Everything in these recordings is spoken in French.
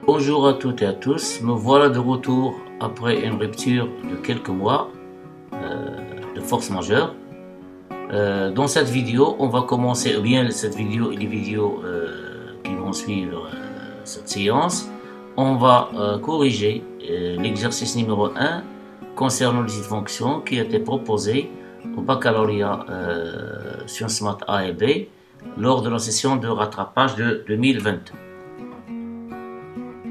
Bonjour à toutes et à tous, me voilà de retour après une rupture de quelques mois de force majeure. Dans cette vidéo, on va commencer, ou bien cette vidéo et les vidéos qui vont suivre cette séance, on va corriger l'exercice numéro 1 concernant les fonctions qui a été proposé au baccalauréat Sciences Maths A et B lors de la session de rattrapage de 2020.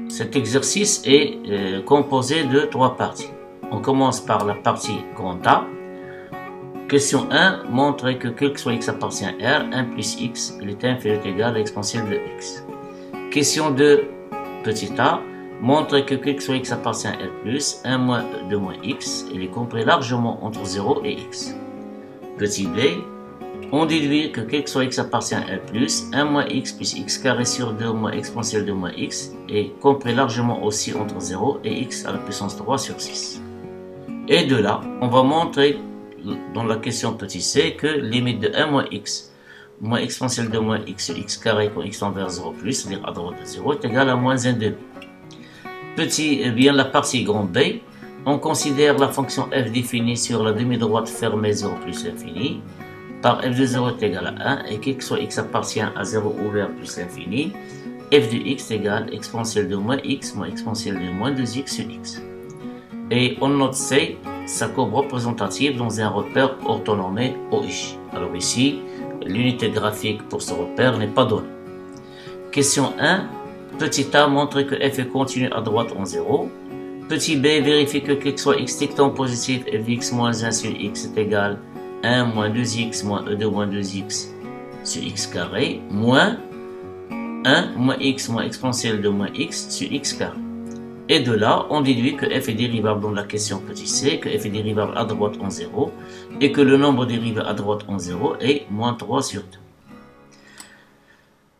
Cet exercice est composé de 3 parties. On commence par la partie grand A. Question 1, montrer que quel que soit x appartient à R, 1 plus x, il est inférieur ou égal à l'exponentielle de x. Question 2, petit a, montrer que quel que soit x appartient à R plus, 1 moins 2 moins x, il est compris largement entre 0 et x. Petit b, on déduit que quel que soit x appartient à R plus, 1 moins x plus x carré sur 2 moins exponentielle de moins x est compris largement aussi entre 0 et x à la puissance 3 sur 6. Et de là, on va montrer dans la question petit c que limite de 1 moins x moins exponentielle de moins x sur x carré quand x tend vers 0 plus, c'est-à-dire à droite de 0, est égal à moins 1 demi. Petit, bien la partie grand b, on considère la fonction f définie sur la demi-droite fermée 0 plus l'infini par f de 0 est égal à 1 et quel que soit x appartient à 0 ouvert plus l'infini, f de x égale exponentielle de moins x moins exponentielle de moins 2x sur x. Et on note C, sa courbe représentative dans un repère orthonormé OI. Alors ici, l'unité graphique pour ce repère n'est pas donnée. Question 1, petit a, montrer que f est continu à droite en 0. Petit b, vérifie que quel que soit x dictant positif, f de x moins 1 sur x est égal 1 moins 2x moins e de moins 2x sur x carré moins 1 moins x moins exponentielle de moins x sur x carré. Et de là, on déduit que f est dérivable dans la question petit c, que f est dérivable à droite en 0 et que le nombre dérivé à droite en 0 est moins 3 sur 2.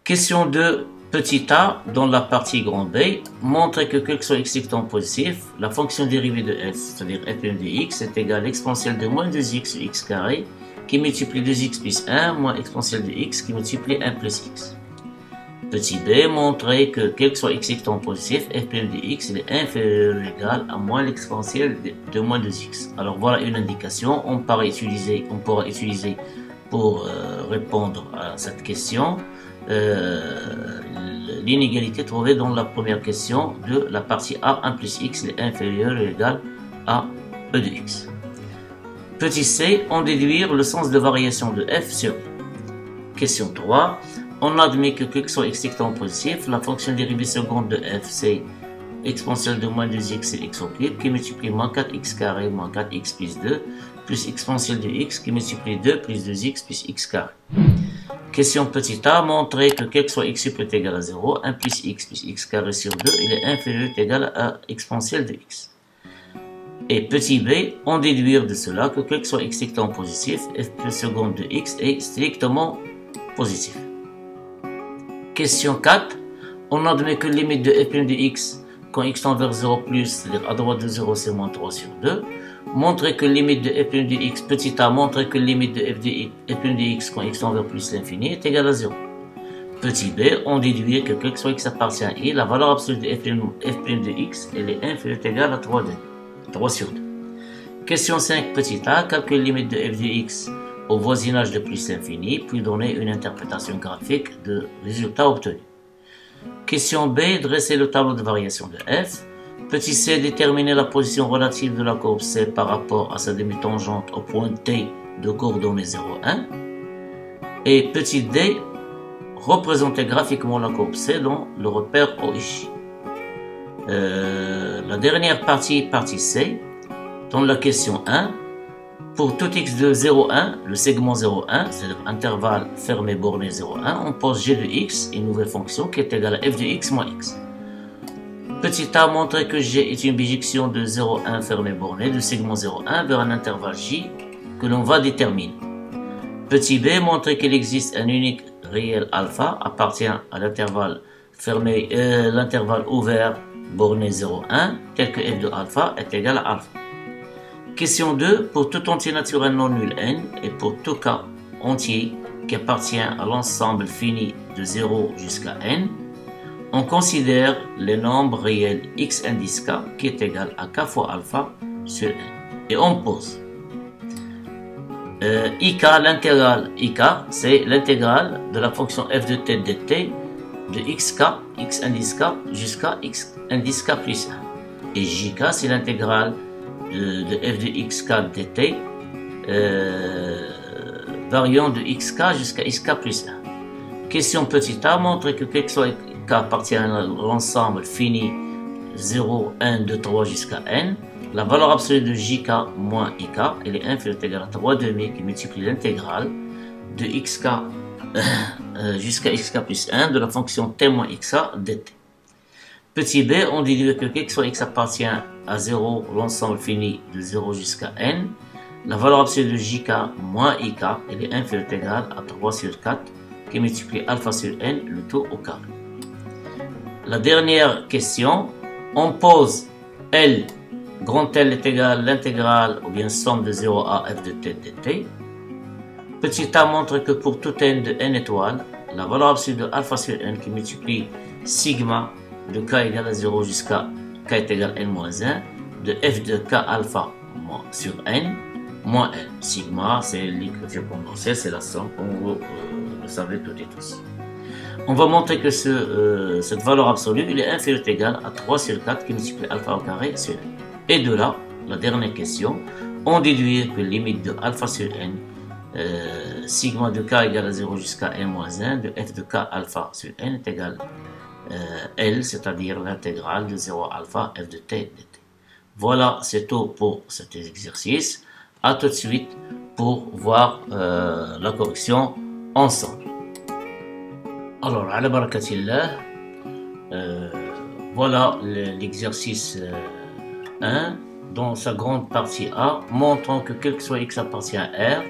Question 2, petit a, dans la partie grand b, montrer que quel que soit x dictant positif, la fonction dérivée de f, c'est-à-dire f' de x, est égale à l'exponentielle de moins 2x sur x carré qui multiplie 2x plus 1 moins exponentielle de x qui multiplie 1 plus x. Petit b, montrer que quel que soit x dictant positif, f' de x il est inférieur ou égal à moins l'exponentielle de moins 2x. Alors voilà une indication, on pourra utiliser pour répondre à cette question l'inégalité trouvée dans la première question de la partie a, 1 plus x est inférieur ou égal à e de x. Petit c, on déduire le sens de variation de f sur i. Question 3, on admet que quel que soit x dictant positif, la fonction dérivée seconde de f c'est exponentielle de moins 2x c'est x au cube qui multiplie moins 4x carré moins 4x plus 2 plus exponentielle de x qui multiplie 2 plus 2x plus x carré. Question petit a, montrer que quel que soit x sup est égal à 0, 1 plus x carré sur 2, il est inférieur ou égal à exponentielle de x. Et petit b, on déduire de cela que quel que soit x dictant positif, f plus seconde de x est strictement positif. Question 4, on admet que limite de f' de x quand x tend vers 0 plus, c'est-à-dire à droite de 0 c'est moins 3 sur 2. Montrer que limite de f' de x, petit a, montrer que limite de f' de x quand x tend vers plus l'infini est égal à 0. Petit b, on déduit que quel que soit x appartient à i, la valeur absolue de f' de x, elle est inférieure ou égale à 3 sur 2. Question 5, petit a, calcule limite de f de x au voisinage de plus l'infini, puis donner une interprétation graphique de résultat obtenu. Question B, dresser le tableau de variation de f. Petit c, déterminer la position relative de la courbe c par rapport à sa demi-tangente au point T de coordonnées 0, 1. Et petit d, représenter graphiquement la courbe c dans le repère OI. La dernière partie, partie c, dans la question 1, pour tout x de 0, 1, le segment 0, 1, c'est-à-dire intervalle fermé borné 0, 1, on pose g de x, une nouvelle fonction qui est égale à f de x moins x. Petit a, montrer que g est une bijection de 0, 1 fermé borné du segment 0, 1 vers un intervalle j que l'on va déterminer. Petit b, montrer qu'il existe un unique réel alpha appartient à l'intervalle fermé, l'intervalle ouvert borné 0, 1, tel que f de alpha est égal à alpha. Question 2, pour tout entier naturel non nul n et pour tout cas entier qui appartient à l'ensemble fini de 0 jusqu'à n, on considère le nombre réel x indice k qui est égal à k fois alpha sur n. Et on pose ik, l'intégrale ik, c'est l'intégrale de la fonction f de t dt de xk, x indice k, jusqu'à x indice k plus 1. Et jk, c'est l'intégrale de f de xk dt variant de xk jusqu'à xk plus 1. Question petit a montre que quel que soit k appartient à l'ensemble fini 0, 1, 2, 3 jusqu'à n. La valeur absolue de jk moins ik, elle est inférieure ou égale à 3 demi qui multiplie l'intégrale de xk jusqu'à xk plus 1 de la fonction t moins x dt. Petit b, on déduit que quel que soit x appartient à 0, l'ensemble fini de 0 jusqu'à n. La valeur absolue de jk moins ik, elle est inférieure ou égale à 3 sur 4 qui multiplie alpha sur n, le tout au carré. La dernière question, on pose L, grand L est égal à l'intégrale ou bien somme de 0 à f de t dt. Petit a montre que pour tout n de n étoiles, la valeur absolue de alpha sur n qui multiplie sigma de k égale à 0 jusqu'à k est égal à n moins 1 de f de k alpha sur n moins n. Sigma, c'est l'écriture condensée, c'est la somme, comme vous le savez toutes et tous. On va montrer que cette valeur absolue il est inférieure ou égale à 3 sur 4 qui multiplie alpha au carré sur n. Et de là, la dernière question, on déduit que limite de alpha sur n, sigma de k égale à 0 jusqu'à n moins 1 de f de k alpha sur n est égal à L, c'est-à-dire l'intégrale de 0 à alpha f de t dt. Voilà, c'est tout pour cet exercice. A tout de suite pour voir la correction ensemble. Alors, ala barakatillah, voilà l'exercice 1 dans sa grande partie A, montrant que quel que soit x appartient à R,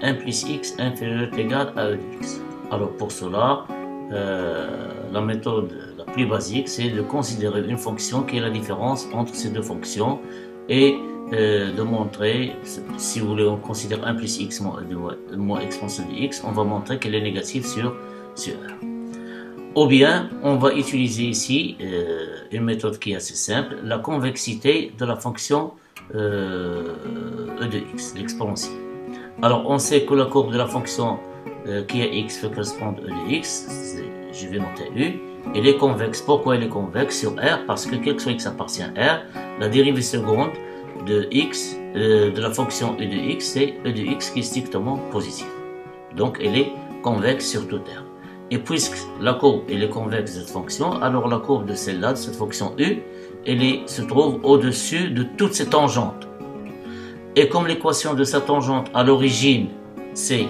1 plus x inférieur ou égal à e de x. Alors pour cela, la méthode la plus basique, c'est de considérer une fonction qui est la différence entre ces deux fonctions et de montrer, si vous voulez, on considère 1 plus x moins exponentielle de x, on va montrer qu'elle est négative sur R. Ou bien, on va utiliser ici une méthode qui est assez simple, la convexité de la fonction e de x, l'exponentielle. Alors, on sait que la courbe de la fonction qui est x peut correspondre à e de x, je vais noter u, elle est convexe. Pourquoi elle est convexe sur R? Parce que quel que soit x appartient à R, la dérivée seconde de x, de la fonction e de x, c'est e de x qui est strictement positive. Donc, elle est convexe sur tout R. Et puisque la courbe elle est convexe de cette fonction, alors la courbe de celle-là, de cette fonction u, se trouve au-dessus de toutes ces tangentes. Et comme l'équation de sa tangente à l'origine, c'est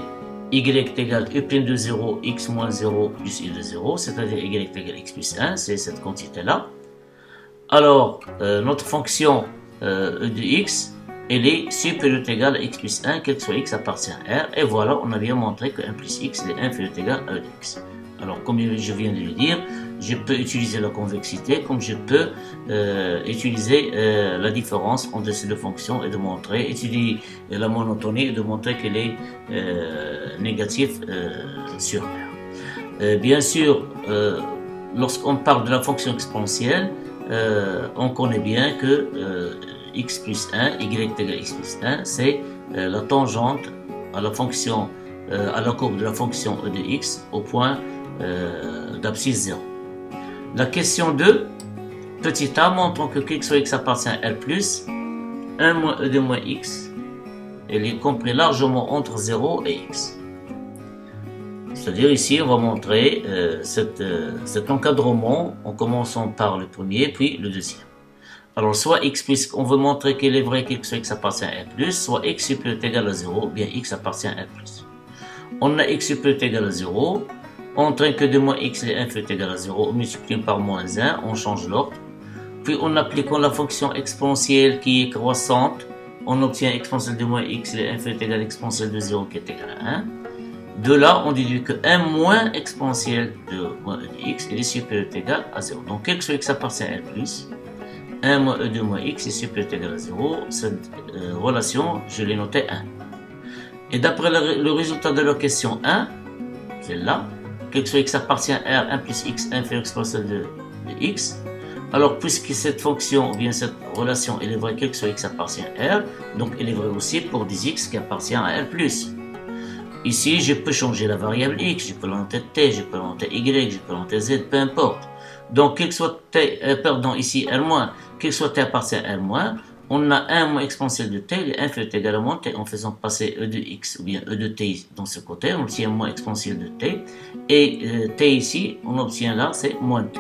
y est égal à u' de 0, x moins 0 plus y de 0, c'est-à-dire y est égal à x plus 1, c'est cette quantité-là. Alors, notre fonction e de x, elle est supérieure ou égale à x plus 1, quel que soit x appartient à R. Et voilà, on a bien montré que 1 plus x est inférieur ou égal à e de x. Alors, comme je viens de le dire, je peux utiliser la convexité, comme je peux utiliser la différence entre ces deux fonctions et de montrer, étudier la monotonie et de montrer qu'elle est négative sur R. Bien sûr, lorsqu'on parle de la fonction exponentielle, on connaît bien que x plus 1, y égale à x plus 1, c'est la tangente à la fonction, à la courbe de la fonction e de x au point d'abscisse 0. La question 2, petit a, montrant que quel que soit x appartient à R+, 1 moins e de moins x, elle est comprise largement entre 0 et x. C'est-à-dire ici, on va montrer cet encadrement en commençant par le premier, puis le deuxième. Alors, soit x plus, on veut montrer qu'il est vrai que soit x appartient à R+, soit x supérieur ou égal à 0, ou bien x appartient à R+. On a x supérieur ou égal à 0, on traîne que 2 moins x est inférieur ou égal à 0, on multiplie par moins 1, on change l'ordre. Puis, en appliquant la fonction exponentielle qui est croissante, on obtient exponentielle de moins x est inférieur ou égal à exponentielle de 0 qui est égal à 1. De là, on déduit que 1 moins exponentielle de moins e de x est supérieur ou égal à 0. Donc, quel que soit x appartient à R+, 1 moins e de moins x est supérieur ou égal à 0. Cette relation, je l'ai notée 1. Et d'après le résultat de la question 1, celle-là, quel que soit x appartient à R, 1 plus x inférieur exponentielle de de x. Alors, puisque cette fonction, ou bien cette relation, elle est vraie quel que soit x appartient à R, donc elle est vraie aussi pour des x qui appartiennent à R+. Ici, je peux changer la variable x, je peux la noter t, je peux la noter y, je peux la noter z, peu importe. Donc, quel que soit t, ici R-, quel que soit t appartient à R-, on a 1 moins exponentielle de t, et 1 fait égal à moins t en faisant passer e de x, ou bien e de t dans ce côté, on obtient moins exponentielle de t, et t ici, on obtient là, c'est moins t.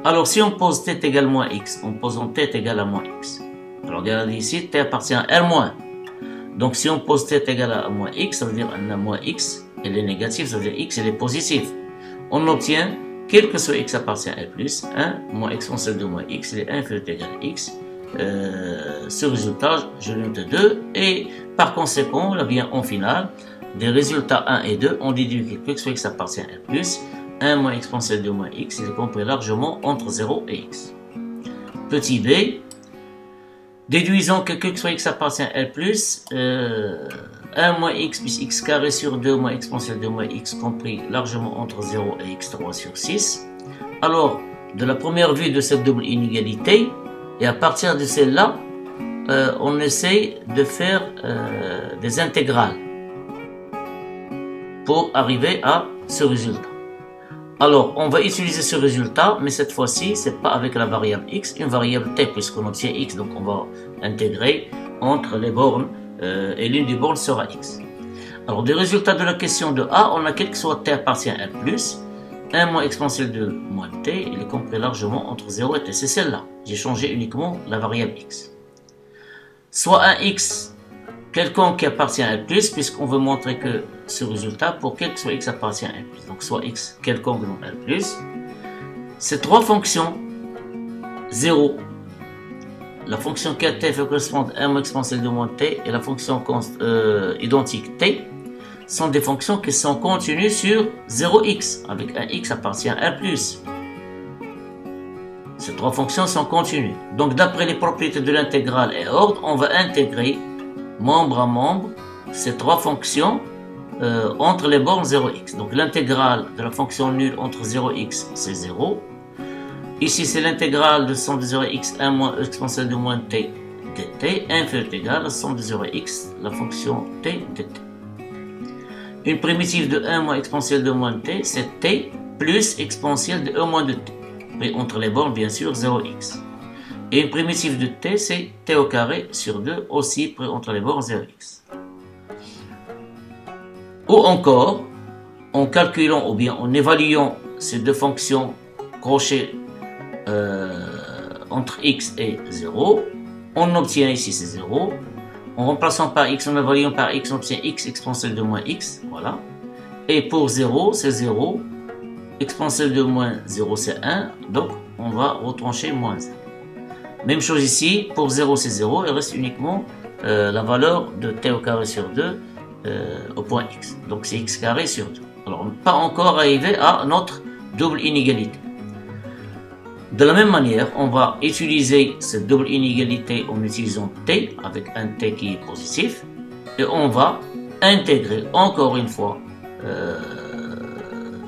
Alors, si on pose t égale moins x, en posant t égale à moins x. Alors, regardez ici, t appartient à R-. Donc, si on pose t égale à moins x, ça veut dire qu'on a moins x, elle est négative, ça veut dire x, elle est positive. On obtient, quel que soit x appartient à R+, 1 moins exponentielle de moins x, et 1 fait égal à x. Ce résultat, je le note 2, et par conséquent, là bien en finale, des résultats 1 et 2, on déduit que quel que soit x appartient à R+, 1 moins exponentielle de moins x, il est compris largement entre 0 et x. Petit b, déduisons que quel que soit x appartient à R+, 1 moins x plus x carré sur 2 moins exponentielle de moins x compris largement entre 0 et x3 sur 6. Alors, de la première vue de cette double inégalité, et à partir de celle-là, on essaie de faire des intégrales pour arriver à ce résultat. Alors, on va utiliser ce résultat, mais cette fois-ci, c'est pas avec la variable x, une variable t, puisqu'on obtient x, donc on va intégrer entre les bornes, et l'une des bornes sera x. Alors, des résultats de la question de A, on a quel que soit t appartient à R+, 1 moins exponentielle de moins t, il est compris largement entre 0 et t, c'est celle-là. J'ai changé uniquement la variable x. Soit un x quelconque qui appartient à R+, puisqu'on veut montrer que ce résultat, pour quel que soit x appartient à R+, donc soit x quelconque dans R+, ces trois fonctions, 0, la fonction kt fait correspondre à 1 moins exponentielle de moins t, et la fonction identique t, sont des fonctions qui sont continues sur 0x, avec un x appartient à R+. Ces trois fonctions sont continues. Donc, d'après les propriétés de l'intégrale et ordre, on va intégrer membre à membre ces trois fonctions entre les bornes 0x. Donc, l'intégrale de la fonction nulle entre 0x, c'est 0. Ici, c'est l'intégrale de somme de 0x 1 moins exponentielle de moins t dt. 1 fait égal à somme de 0x, la fonction t dt. Une primitive de 1 moins exponentielle de moins t, c'est t plus exponentielle de 1 moins de t. Et entre les bornes, bien sûr, 0x. Et une primitive de t, c'est t au carré sur 2, aussi pris entre les bornes 0x. Ou encore, en calculant ou bien en évaluant ces deux fonctions crochet entre x et 0, on obtient ici c'est 0. En remplaçant par x, en évaluant par x, on obtient x exponentielle de moins x, voilà. Et pour 0, c'est 0. Exponentielle de moins 0, c'est 1. Donc, on va retrancher moins 1. Même chose ici, pour 0, c'est 0. Il reste uniquement la valeur de t au carré sur 2 au point x. Donc, c'est x carré sur 2. Alors, on n'est pas encore arrivé à notre double inégalité. De la même manière, on va utiliser cette double inégalité en utilisant t, avec un t qui est positif, et on va intégrer encore une fois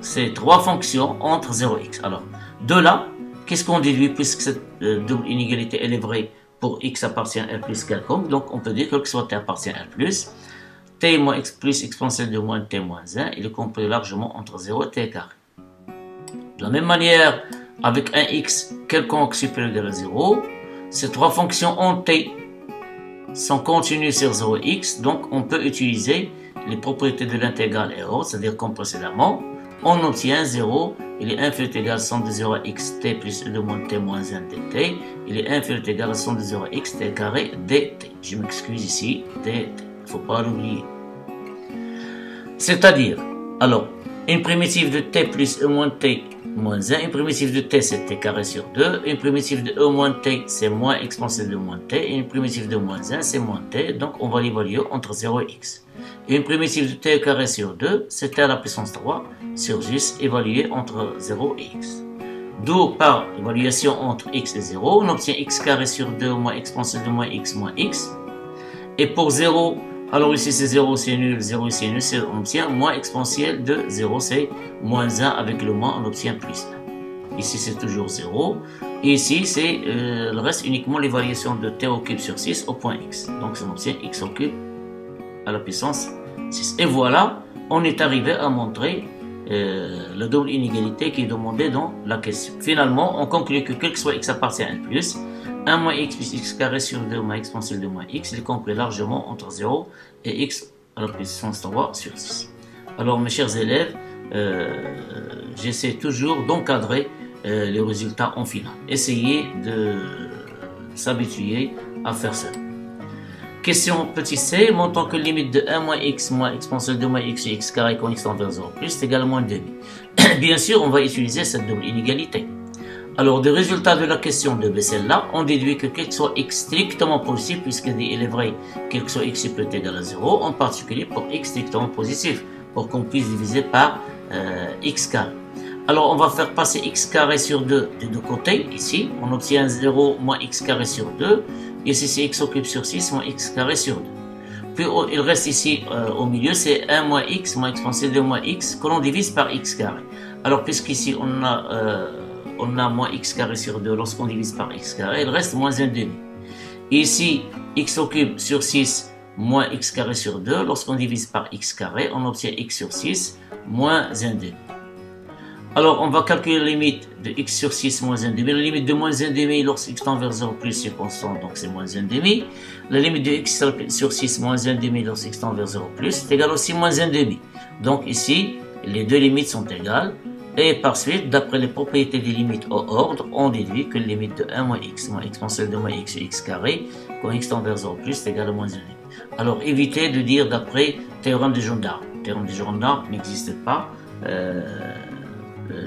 ces trois fonctions entre 0x. Alors, de là, qu'est-ce qu'on déduit puisque cette double inégalité elle est vraie pour x appartient à R plus quelconque, donc on peut dire que soit t appartient à R plus, t moins x plus exponentielle de moins t moins 1, il est compris largement entre 0 et t carré. De la même manière, avec un x quelconque supérieur à 0, ces trois fonctions en t sont continues sur 0x, donc on peut utiliser les propriétés de l'intégrale et autres, c'est-à-dire comme précédemment, on obtient 0, il est 1 fait égal à somme de 0 à x t plus e de moins t moins 1 dt, il est 1 fait égal à somme de 0 à x t carré dt. Je m'excuse ici, dt, il ne faut pas l'oublier. C'est-à-dire, alors, une primitive de t plus e moins t moins 1, une primitive de t c'est t carré sur 2, une primitive de e moins t c'est moins exponentielle de moins t, et une primitive de moins 1 c'est moins t, donc on va l'évaluer entre 0 et x. Et une primitive de t carré sur 2 c'est t à la puissance 3 sur 10 évaluée entre 0 et x. D'où par évaluation entre x et 0, on obtient x carré sur 2 moins exponentielle de moins x, et pour 0, alors ici c'est 0 c'est nul, 0 ici c'est nul, on obtient moins exponentielle de 0 c'est moins 1 avec le moins on obtient plus 1. Ici, c'est toujours 0. Et ici, c'est le reste uniquement les variations de t au cube sur 6 au point x. Donc, on obtient x au cube à la puissance 6. Et voilà, on est arrivé à montrer la double inégalité qui est demandée dans la question. Finalement, on conclut que quel que soit x appartient à 1 plus, 1 moins x plus x carré sur 2 moins exponentielle de moins x, il est compris largement entre 0 et x à la puissance 3 sur 6. Alors, mes chers élèves, j'essaie toujours d'encadrer les résultats en finale. Essayez de s'habituer à faire ça. Question petit c, montrant que limite de 1 moins x moins exponentielle de moins x sur x carré quand x tend vers 0 plus est égal à moins demi. Bien sûr, on va utiliser cette double inégalité. Alors, des résultats de la question de Bessel-là, on déduit que quel que soit x strictement positif, puisqu'il est vrai quel que soit x peut être égal à 0, en particulier pour x strictement positif, pour qu'on puisse diviser par x carré. Alors, on va faire passer x carré sur 2 des deux côtés, ici. On obtient 0 moins x carré sur 2. Ici, c'est x au cube sur 6 moins x carré sur 2. Puis, il reste ici au milieu, c'est 1 moins x moins exponentielle de moins x que l'on divise par x carré. Alors, puisqu'ici, on a moins x carré sur 2 lorsqu'on divise par x carré, il reste moins 1 demi. Ici, x au cube sur 6 moins x carré sur 2, lorsqu'on divise par x carré, on obtient x sur 6 moins 1 demi. Alors, on va calculer la limite de x sur 6 moins 1 demi. La limite de moins 1 demi lorsque x tend vers 0 plus c'est constant, donc c'est moins 1 demi. La limite de x sur 6 moins 1 demi lorsque x tend vers 0 plus c'est égal aussi moins 1 demi. Donc ici, les deux limites sont égales. Et par suite, d'après les propriétés des limites au ordre, on déduit que la limite de 1 moins x moins exponentielle de moins x sur x carré quand x tend vers 0 plus c'est égal à moins 1 demi. Alors, évitez de dire d'après théorème de Jean d'Arc. Le théorème de Jean d'Arc n'existe pas.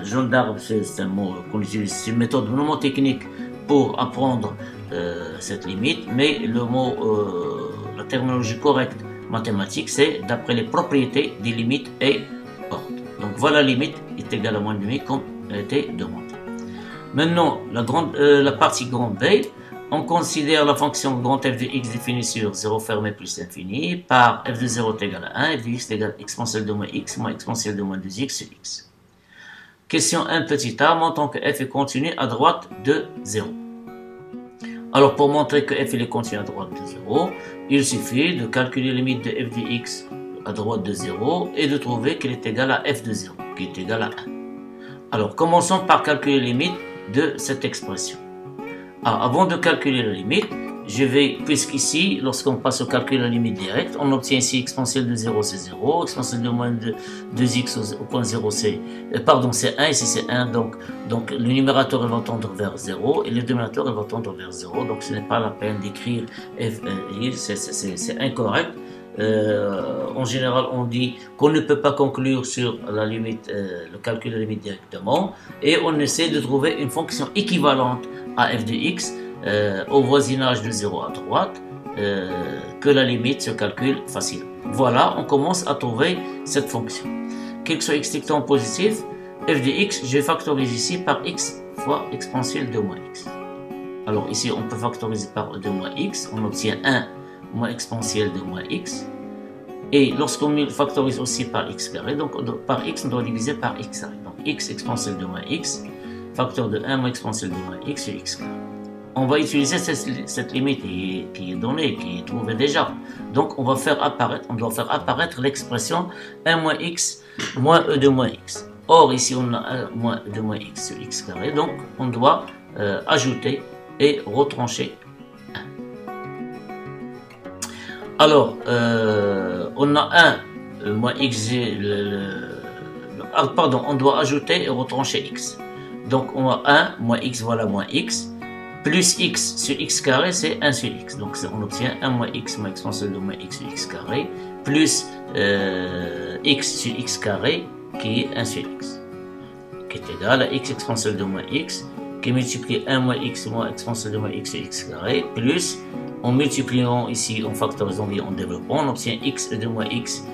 Jean d'Arc, c'est un mot qu'on utilise, c'est une méthode mnémotechnique pour apprendre cette limite, mais le mot, la terminologie correcte mathématique, c'est d'après les propriétés des limites et ordre. Donc voilà, la limite est égale à moins demi comme elle a été demandée. Maintenant, la partie grande B, on considère la fonction grand f de x définie sur 0 fermé plus l'infini par f de 0 est égal à 1, f de x est égal à exponentielle de moins exponentielle de moins 2x sur x. Question 1 petit a, montrant que f est continu à droite de 0. Alors pour montrer que f est continu à droite de 0, il suffit de calculer la limite de f de x à droite de 0 et de trouver qu'elle est égale à f de 0, qui est égale à 1. Alors commençons par calculer la limite de cette expression. Avant de calculer la limite, je vais, puisqu'ici, lorsqu'on passe au calcul de la limite directe, on obtient ici exponentielle de 0, c'est 0, exponentielle de moins de 2x au point 0, c'est 1, ici c'est 1, donc le numérateur il va tendre vers 0, et le dénominateur il va tendre vers 0, donc ce n'est pas la peine d'écrire f, c'est incorrect. En général, on dit qu'on ne peut pas conclure sur la limite, le calcul de la limite directement, et on essaie de trouver une fonction équivalente à f de x au voisinage de 0 à droite, que la limite se calcule facilement. Voilà, on commence à trouver cette fonction. Quel que soit x strictement positif, f de x, je factorise ici par x fois exponentielle de moins x. Alors ici, on peut factoriser par 2 moins x, on obtient 1 moins exponentielle de moins x. Et lorsqu'on factorise aussi par x carré, donc par x, on doit diviser par x carré. Donc x exponentielle de moins x, facteur de 1 moins exponentielle de moins x sur x carré. On va utiliser cette limite qui est donnée, qui est trouvée déjà. Donc on doit faire apparaître l'expression 1 moins x moins e de moins x. Or ici on a 1 moins e de moins x sur x carré, donc on doit ajouter et retrancher 1. Alors, on a 1 moins x, on doit ajouter et retrancher x. Donc on a 1 moins x, voilà moins x, plus x sur x carré, c'est 1 sur x. Donc on obtient 1 moins x moins exponentielle de moins x sur x carré, plus x sur x carré, qui est 1 sur x, qui est égal à x exponentielle de moins x, qui multiplie 1 moins x moins exponentielle de moins x sur x carré, plus, en multipliant ici, en factorisant et en développant, on obtient x e de moins x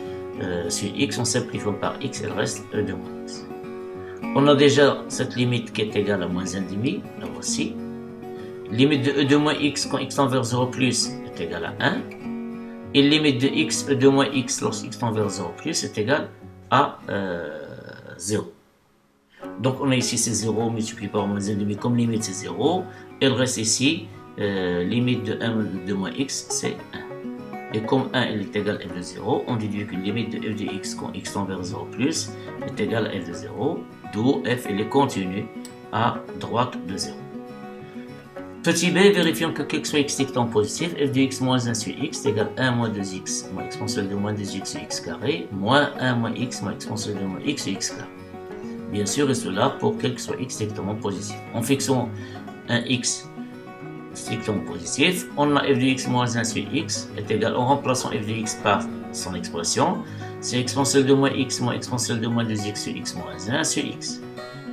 sur x, on simplifie par x, il reste e de moins x. On a déjà cette limite qui est égale à moins 1 demi, la voici. Limite de e de moins x quand x tend vers 0 plus est égale à 1. Et limite de x e de moins x lorsque x tend vers 0 plus est égale à 0. Donc on a ici c'est 0 multiplié par moins 1,5 comme limite c'est 0. Et le reste ici, limite de 1 de moins x c'est 1. Et comme 1 il est égal à f de 0, on déduit que limite de f de x quand x tend vers 0 plus est égal à f de 0. D'où f il est continu à droite de 0. Petit b, vérifions que quel que soit x étant positif, f de x moins 1 sur x est égal à 1 moins 2x moins exponentielle de moins 2x sur x carré moins 1 moins x moins exponentielle de moins x sur x carré. Bien sûr, et cela pour quel que soit x strictement positif. En fixant un x strictement positif, on a f de x moins 1 sur x est égal, en remplaçant f de x par son expression, c'est exponentielle de moins x moins exponentielle de moins 2x sur x moins 1 sur x,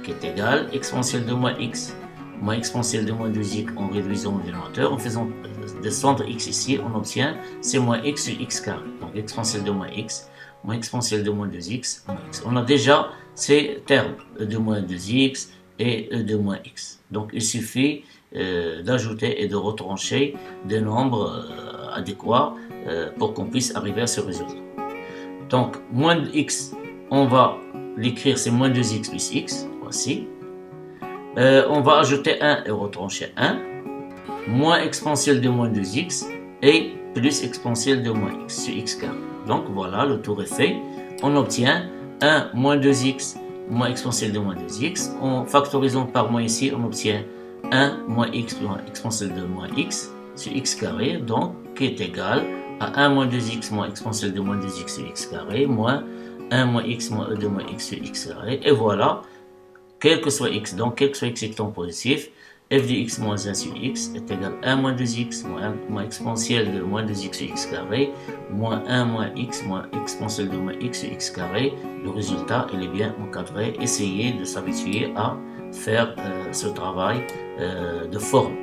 qui est égal exponentielle de moins x moins exponentielle de moins 2x en réduisant le dénominateur, en faisant descendre x ici, on obtient c'est moins x sur x carré. Donc exponentielle de moins x moins exponentielle de moins 2x moins x. On a déjà ces termes e de moins 2x et e de moins x. Donc il suffit d'ajouter et de retrancher des nombres adéquats pour qu'on puisse arriver à ce résultat. Donc moins de x, on va l'écrire, c'est moins 2x plus x, voici. On va ajouter 1 et retrancher 1, moins exponentielle de moins 2x et plus exponentielle de moins x sur x carré. Donc voilà, le tour est fait. On obtient 1 moins 2x moins exponentielle de moins 2x. En factorisant par moins ici, on obtient 1 moins x moins exponentielle de moins x sur x carré, donc qui est égal à 1 moins 2x moins exponentielle de moins 2x sur x carré moins 1 moins x moins e de moins x sur x carré. Et voilà, quel que soit x, donc quel que soit x étant positif, f de x moins 1 sur x est égal à 1 moins 2x moins exponentielle de moins 2x sur x carré moins 1 moins x moins exponentielle de moins x sur x carré. Le résultat, il est bien encadré. Essayez de s'habituer à faire ce travail de forme.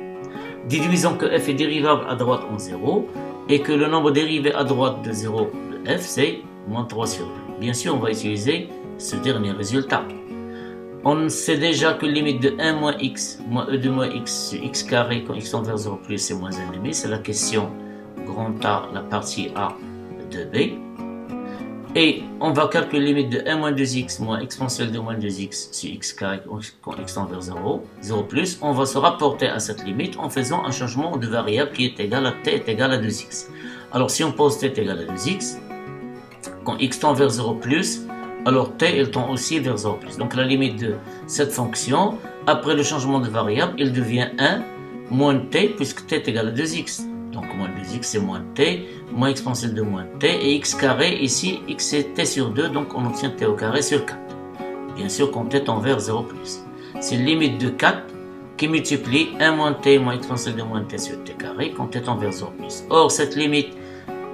Déduisons que f est dérivable à droite en 0 et que le nombre dérivé à droite de 0 de f c'est moins 3 sur 2. Bien sûr, on va utiliser ce dernier résultat. On sait déjà que limite de 1 moins x moins e de moins x sur x carré quand x tend vers 0 plus c'est moins 1,5. C'est la question grand A, la partie A de B. Et on va calculer limite de 1 moins 2x moins exponentielle de moins 2x sur x carré quand x tend vers 0, 0 plus. On va se rapporter à cette limite en faisant un changement de variable qui est égal à t est égal à 2x. Alors si on pose t est égal à 2x, quand x tend vers 0 plus, alors t il tend aussi vers 0 plus. Donc la limite de cette fonction, après le changement de variable, il devient 1 moins t puisque t est égal à 2x. Donc moins 2x c'est moins t, moins exponentielle de moins t, et x carré ici, x c'est t sur 2, donc on obtient t au carré sur 4. Bien sûr quand t tend vers 0 plus. C'est limite de 4 qui multiplie 1 moins t moins exponentielle de moins t sur t carré quand t tend vers 0 plus. Or cette limite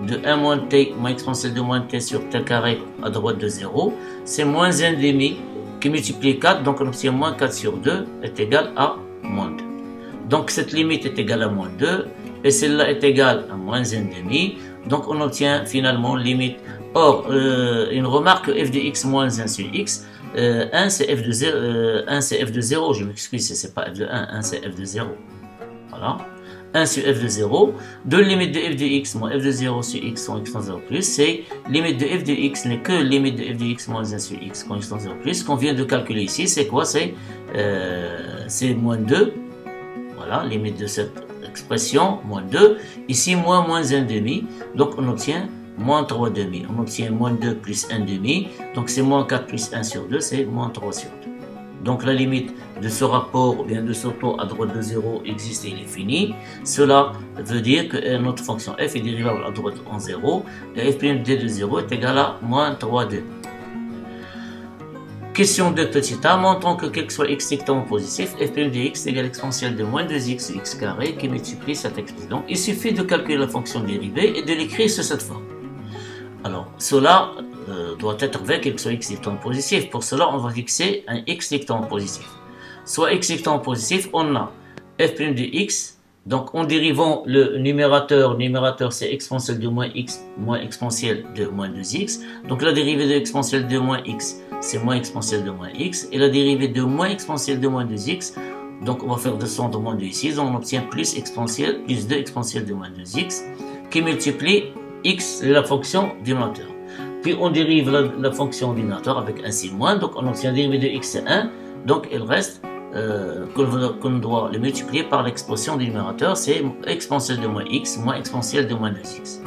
de 1 moins t moins exponentielle de moins t sur t carré à droite de 0, c'est moins 1,5 qui multiplie 4, donc on obtient moins 4 sur 2 est égal à moins 2. Donc cette limite est égale à moins 2, et celle-là est égale à moins 1,5, donc on obtient finalement limite. Or, une remarque, f de x moins 1 sur x, 1 c'est f de 0, 1 c'est f de 0, je m'excuse, c'est pas f de 1, 1 c'est f de 0. Voilà. 1 sur f de 0, de limite de f de x moins f de 0 sur x quand x tend 0 plus, c'est limite de f de x n'est que limite de f de x moins 1 sur x quand x tend 0 plus, qu'on vient de calculer ici, c'est quoi? C'est moins 2, voilà, limite de cette expression, moins 2, ici moins 1,5, donc on obtient moins 3,5, on obtient moins 2 plus 1,5, donc c'est moins 4 plus 1 sur 2, c'est moins 3 sur 2. Donc la limite de ce rapport, ou bien de ce taux à droite de 0 existe et il est fini. Cela veut dire que notre fonction f est dérivable à droite en 0, et f' d de 0 est égal à moins 3,2. Question de petit a, montrant que quel que soit x strictement positif, f' de x égale exponentielle de moins 2x sur x carré qui multiplie cette expression. Donc il suffit de calculer la fonction dérivée et de l'écrire sous cette forme. Alors cela doit être vrai quel que soit x strictement positif. Pour cela, on va fixer un x strictement positif. Soit x strictement positif, on a f' de x. Donc en dérivant le numérateur c'est exponentielle de moins x moins exponentielle de moins 2x. Donc la dérivée de exponentielle de moins x, c'est moins exponentielle de moins x. Et la dérivée de moins exponentielle de moins 2x, donc on va faire descendre moins 2 ici. Donc on obtient plus 2 exponentielle de moins 2x qui multiplie x, la fonction dénominateur. Puis on dérive la fonction dénominateur avec un signe moins, donc on obtient dérivée de x c'est 1, Donc il reste qu'on doit le multiplier par l'expression du numérateur, c'est exponentielle de moins x moins exponentielle de moins 2x.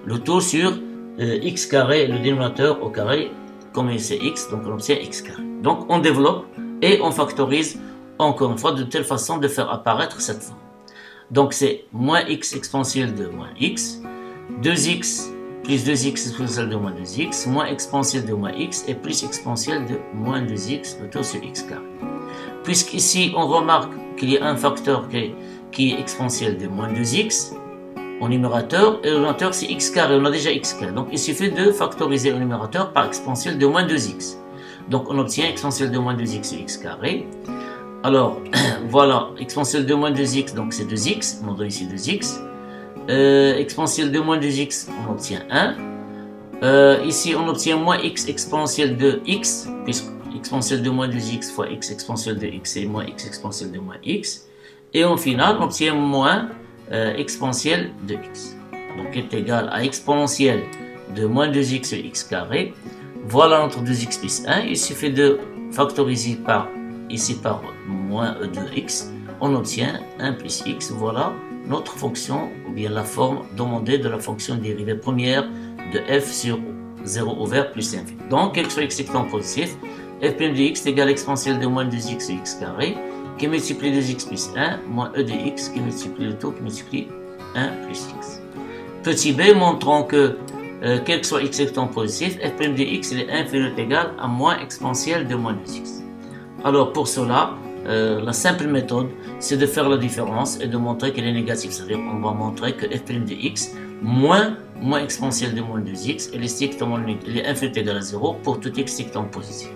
Le tout sur x carré, le dénominateur au carré, comme c'est x, donc on obtient x carré. Donc on développe et on factorise encore une fois de telle façon de faire apparaître cette forme. Donc c'est moins x exponentielle de moins x, 2x plus 2x exponentielle de moins 2x, moins exponentielle de moins x et plus exponentielle de moins 2x, le tout sur x carré. Puisqu'ici on remarque qu'il y a un facteur qui est exponentiel de moins 2x au numérateur et le dénominateur c'est x carré, on a déjà x carré. Donc il suffit de factoriser le numérateur par exponentielle de moins 2x. Donc on obtient exponentielle de moins 2x sur x carré. Alors voilà, exponentielle de moins 2x, donc c'est 2x, on donne ici 2x. Exponentielle de moins 2x, on obtient 1. Ici on obtient moins x exponentielle de x, puisque exponentielle de moins 2x fois x exponentielle de x et moins x exponentielle de moins x. Et en final, on obtient moins exponentielle de x. Donc est égal à exponentielle de moins 2x sur x carré. Voilà notre 2x plus 1. Il suffit de factoriser par ici par moins 2x. On obtient 1 plus x. Voilà notre fonction, ou bien la forme demandée de la fonction dérivée première de f sur 0 ouvert plus infini. Donc, quel que soit x étant positif, f' de x est égal à exponentielle de moins 2x sur x carré, qui multiplie 2x plus 1, moins e de x, qui multiplie le tout, qui multiplie 1 plus x. Petit b, montrant que, quel que soit x étant positif, f' de x est inférieur ou égal à moins exponentielle de moins 2x. Alors, pour cela, la simple méthode, c'est de faire la différence et de montrer qu'elle est négative. C'est-à-dire, on va montrer que f' de x moins exponentielle de moins 2x, elle est strictement inférieure ou égale à 0 pour tout x strictement positif.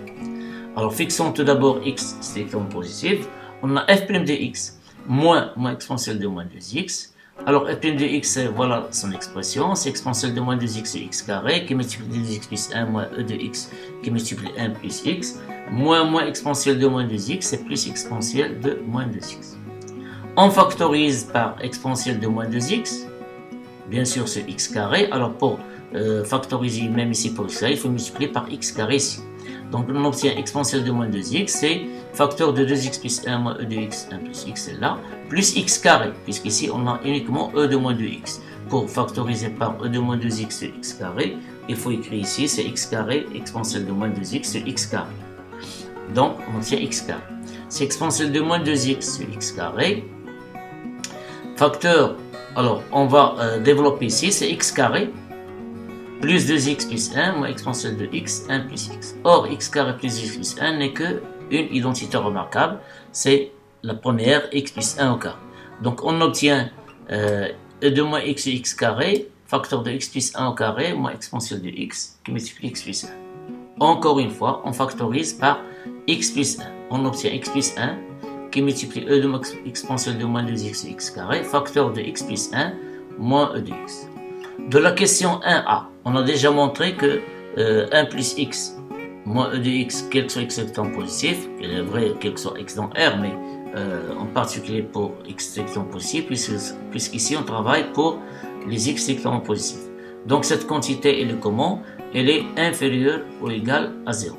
Alors, fixons tout d'abord x strictement positif. On a f' de x moins exponentielle de moins 2x. Alors, f' de x, voilà son expression. C'est exponentielle de moins 2x sur x carré qui multiplie 2x plus 1 moins e de x qui multiplie 1 plus x. Moins exponentielle de moins 2x, c'est plus exponentielle de moins 2x. On factorise par exponentielle de moins 2x, bien sûr c'est x carré. Alors pour factoriser, même ici pour x carré, il faut multiplier par x carré ici. Donc on obtient exponentielle de moins 2x, c'est facteur de 2x plus 1 moins e de x, 1 plus x, c'est là, plus x carré, puisqu'ici on a uniquement e de moins 2x. Pour factoriser par e de moins 2x sur x carré, il faut écrire ici, c'est x carré, exponentielle de moins 2x sur x carré. Donc, on obtient x carré. C'est exponentielle de moins 2x sur x carré. Facteur, alors, on va développer ici, c'est x carré, plus 2x plus 1, moins exponentielle de x, 1 plus x. Or, x carré plus x plus 1 n'est qu'une identité remarquable, c'est la première, x plus 1 au carré. Donc, on obtient e de moins x sur x carré, facteur de x plus 1 au carré, moins exponentielle de x, qui multiplie x plus 1. Encore une fois, on factorise par x plus 1. On obtient x plus 1 qui multiplie e de exponentielle de moins 2x sur x carré, facteur de x plus 1 moins e de x. De la question 1a, on a déjà montré que 1 plus x moins e de x, quel que soit x étant positif, il est vrai quel que soit x dans R, mais en particulier pour x étant positif, puisqu'ici on travaille pour les x étant positifs. Donc cette quantité, elle est comment? Elle est inférieure ou égale à 0.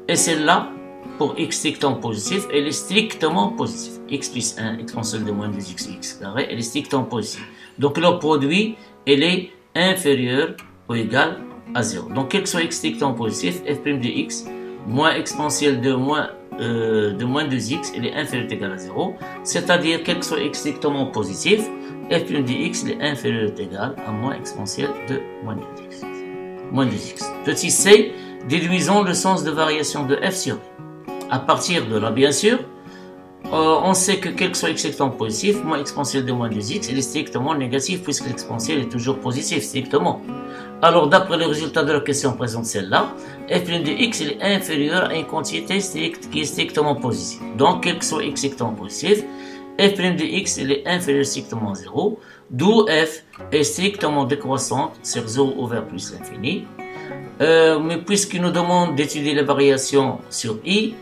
Et celle-là, pour x strictement positif, elle est strictement positive. X plus 1, exponentielle de moins 2x x carré, elle est strictement positive. Donc leur produit, elle est inférieur ou égal à 0. Donc quel que soit x strictement positif, f' de x moins exponentielle de moins 2x, elle est inférieure ou égale à 0. C'est-à-dire quel que soit x strictement positif, f' de x est inférieur ou égal à moins exponentielle de moins 2x. Petit c, déduisons le sens de variation de f sur i. À partir de là, bien sûr, on sait que quel que soit x étant positif, moins exponentielle de moins 2x, elle est strictement négative puisque l'exponentielle est toujours positive, strictement. Alors, d'après le résultat de la question présente, celle-là, f' de x est inférieur à une quantité stricte qui est strictement positive. Donc, quel que soit x étant positif, f' de x elle est inférieure strictement à 0, d'où f est strictement décroissante sur 0 ouvert plus l'infini. Mais puisqu'il nous demande d'étudier les variations sur i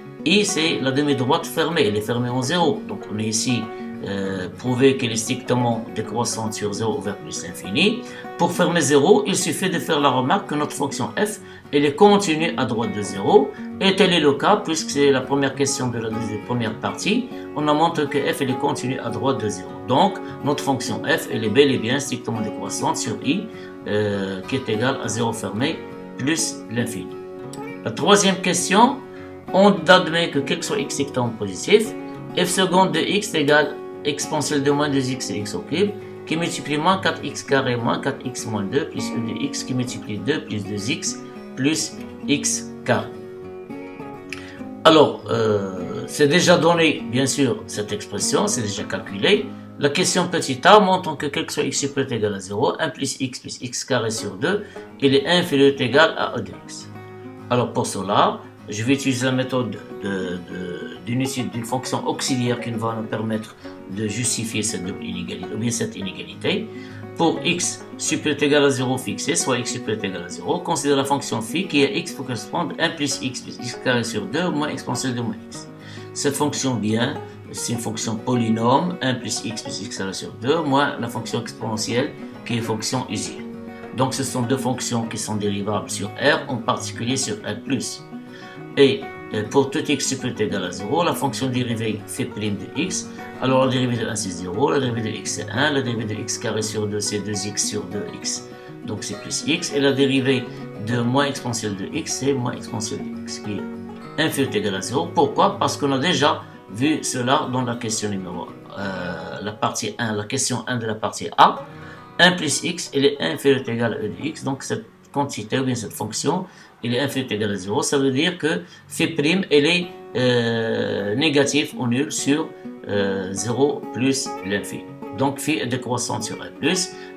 c'est la demi-droite fermée, elle est fermée en 0. Donc on est ici prouver qu'elle est strictement décroissante sur 0 vers plus l'infini. Pour fermer 0, il suffit de faire la remarque que notre fonction f, elle est continue à droite de 0. Et tel est le cas, puisque c'est la première question de la première partie. On a montré que f, elle est continue à droite de 0. Donc, notre fonction f, elle est bel et bien strictement décroissante sur i, qui est égale à 0 fermé plus l'infini. La troisième question, on admet que quel que soit x strictement positif, f seconde de x égale exponentielle de moins 2x et x au cube, qui multiplie moins 4x carré moins 4x moins 2 plus e de x qui multiplie 2 plus 2x plus x carré. Alors, c'est déjà donné, bien sûr, cette expression, c'est déjà calculé. La question petit a montre que quel que soit x supérieur ou égal à 0, 1 plus x carré sur 2, il est inférieur ou égal à e de x. Alors pour cela, je vais utiliser la méthode d'une fonction auxiliaire qui va nous permettre de justifier cette double inégalité, ou bien cette inégalité. Pour x supérieur ou égal à 0 fixé, soit x supérieur ou égal à 0, considère la fonction phi qui est x pour correspondre à 1 plus x carré sur 2 moins exponentielle de moins x. Cette fonction bien, c'est une fonction polynôme, 1 plus x carré sur 2 moins la fonction exponentielle qui est fonction usuelle. Donc ce sont deux fonctions qui sont dérivables sur R, en particulier sur R+. Et pour tout x supérieur ou égal à 0, la fonction dérivée phi' de x, alors la dérivée de 1 c'est 0, la dérivée de x c'est 1, la dérivée de x carré sur 2 c'est 2x sur 2x, donc c'est plus x, et la dérivée de moins exponentielle de x c'est moins exponentielle de x, qui est inférieur ou égal à 0. Pourquoi? Parce qu'on a déjà vu cela dans la question numéro la partie 1, la question 1 de la partie A. 1 plus x, elle est inférieur ou égal à e de x, donc cette quantité ou bien cette fonction, elle est inférieure ou égale à 0, ça veut dire que phi', elle est négative ou nulle sur 0 plus l'infini. Donc phi est décroissante sur r+,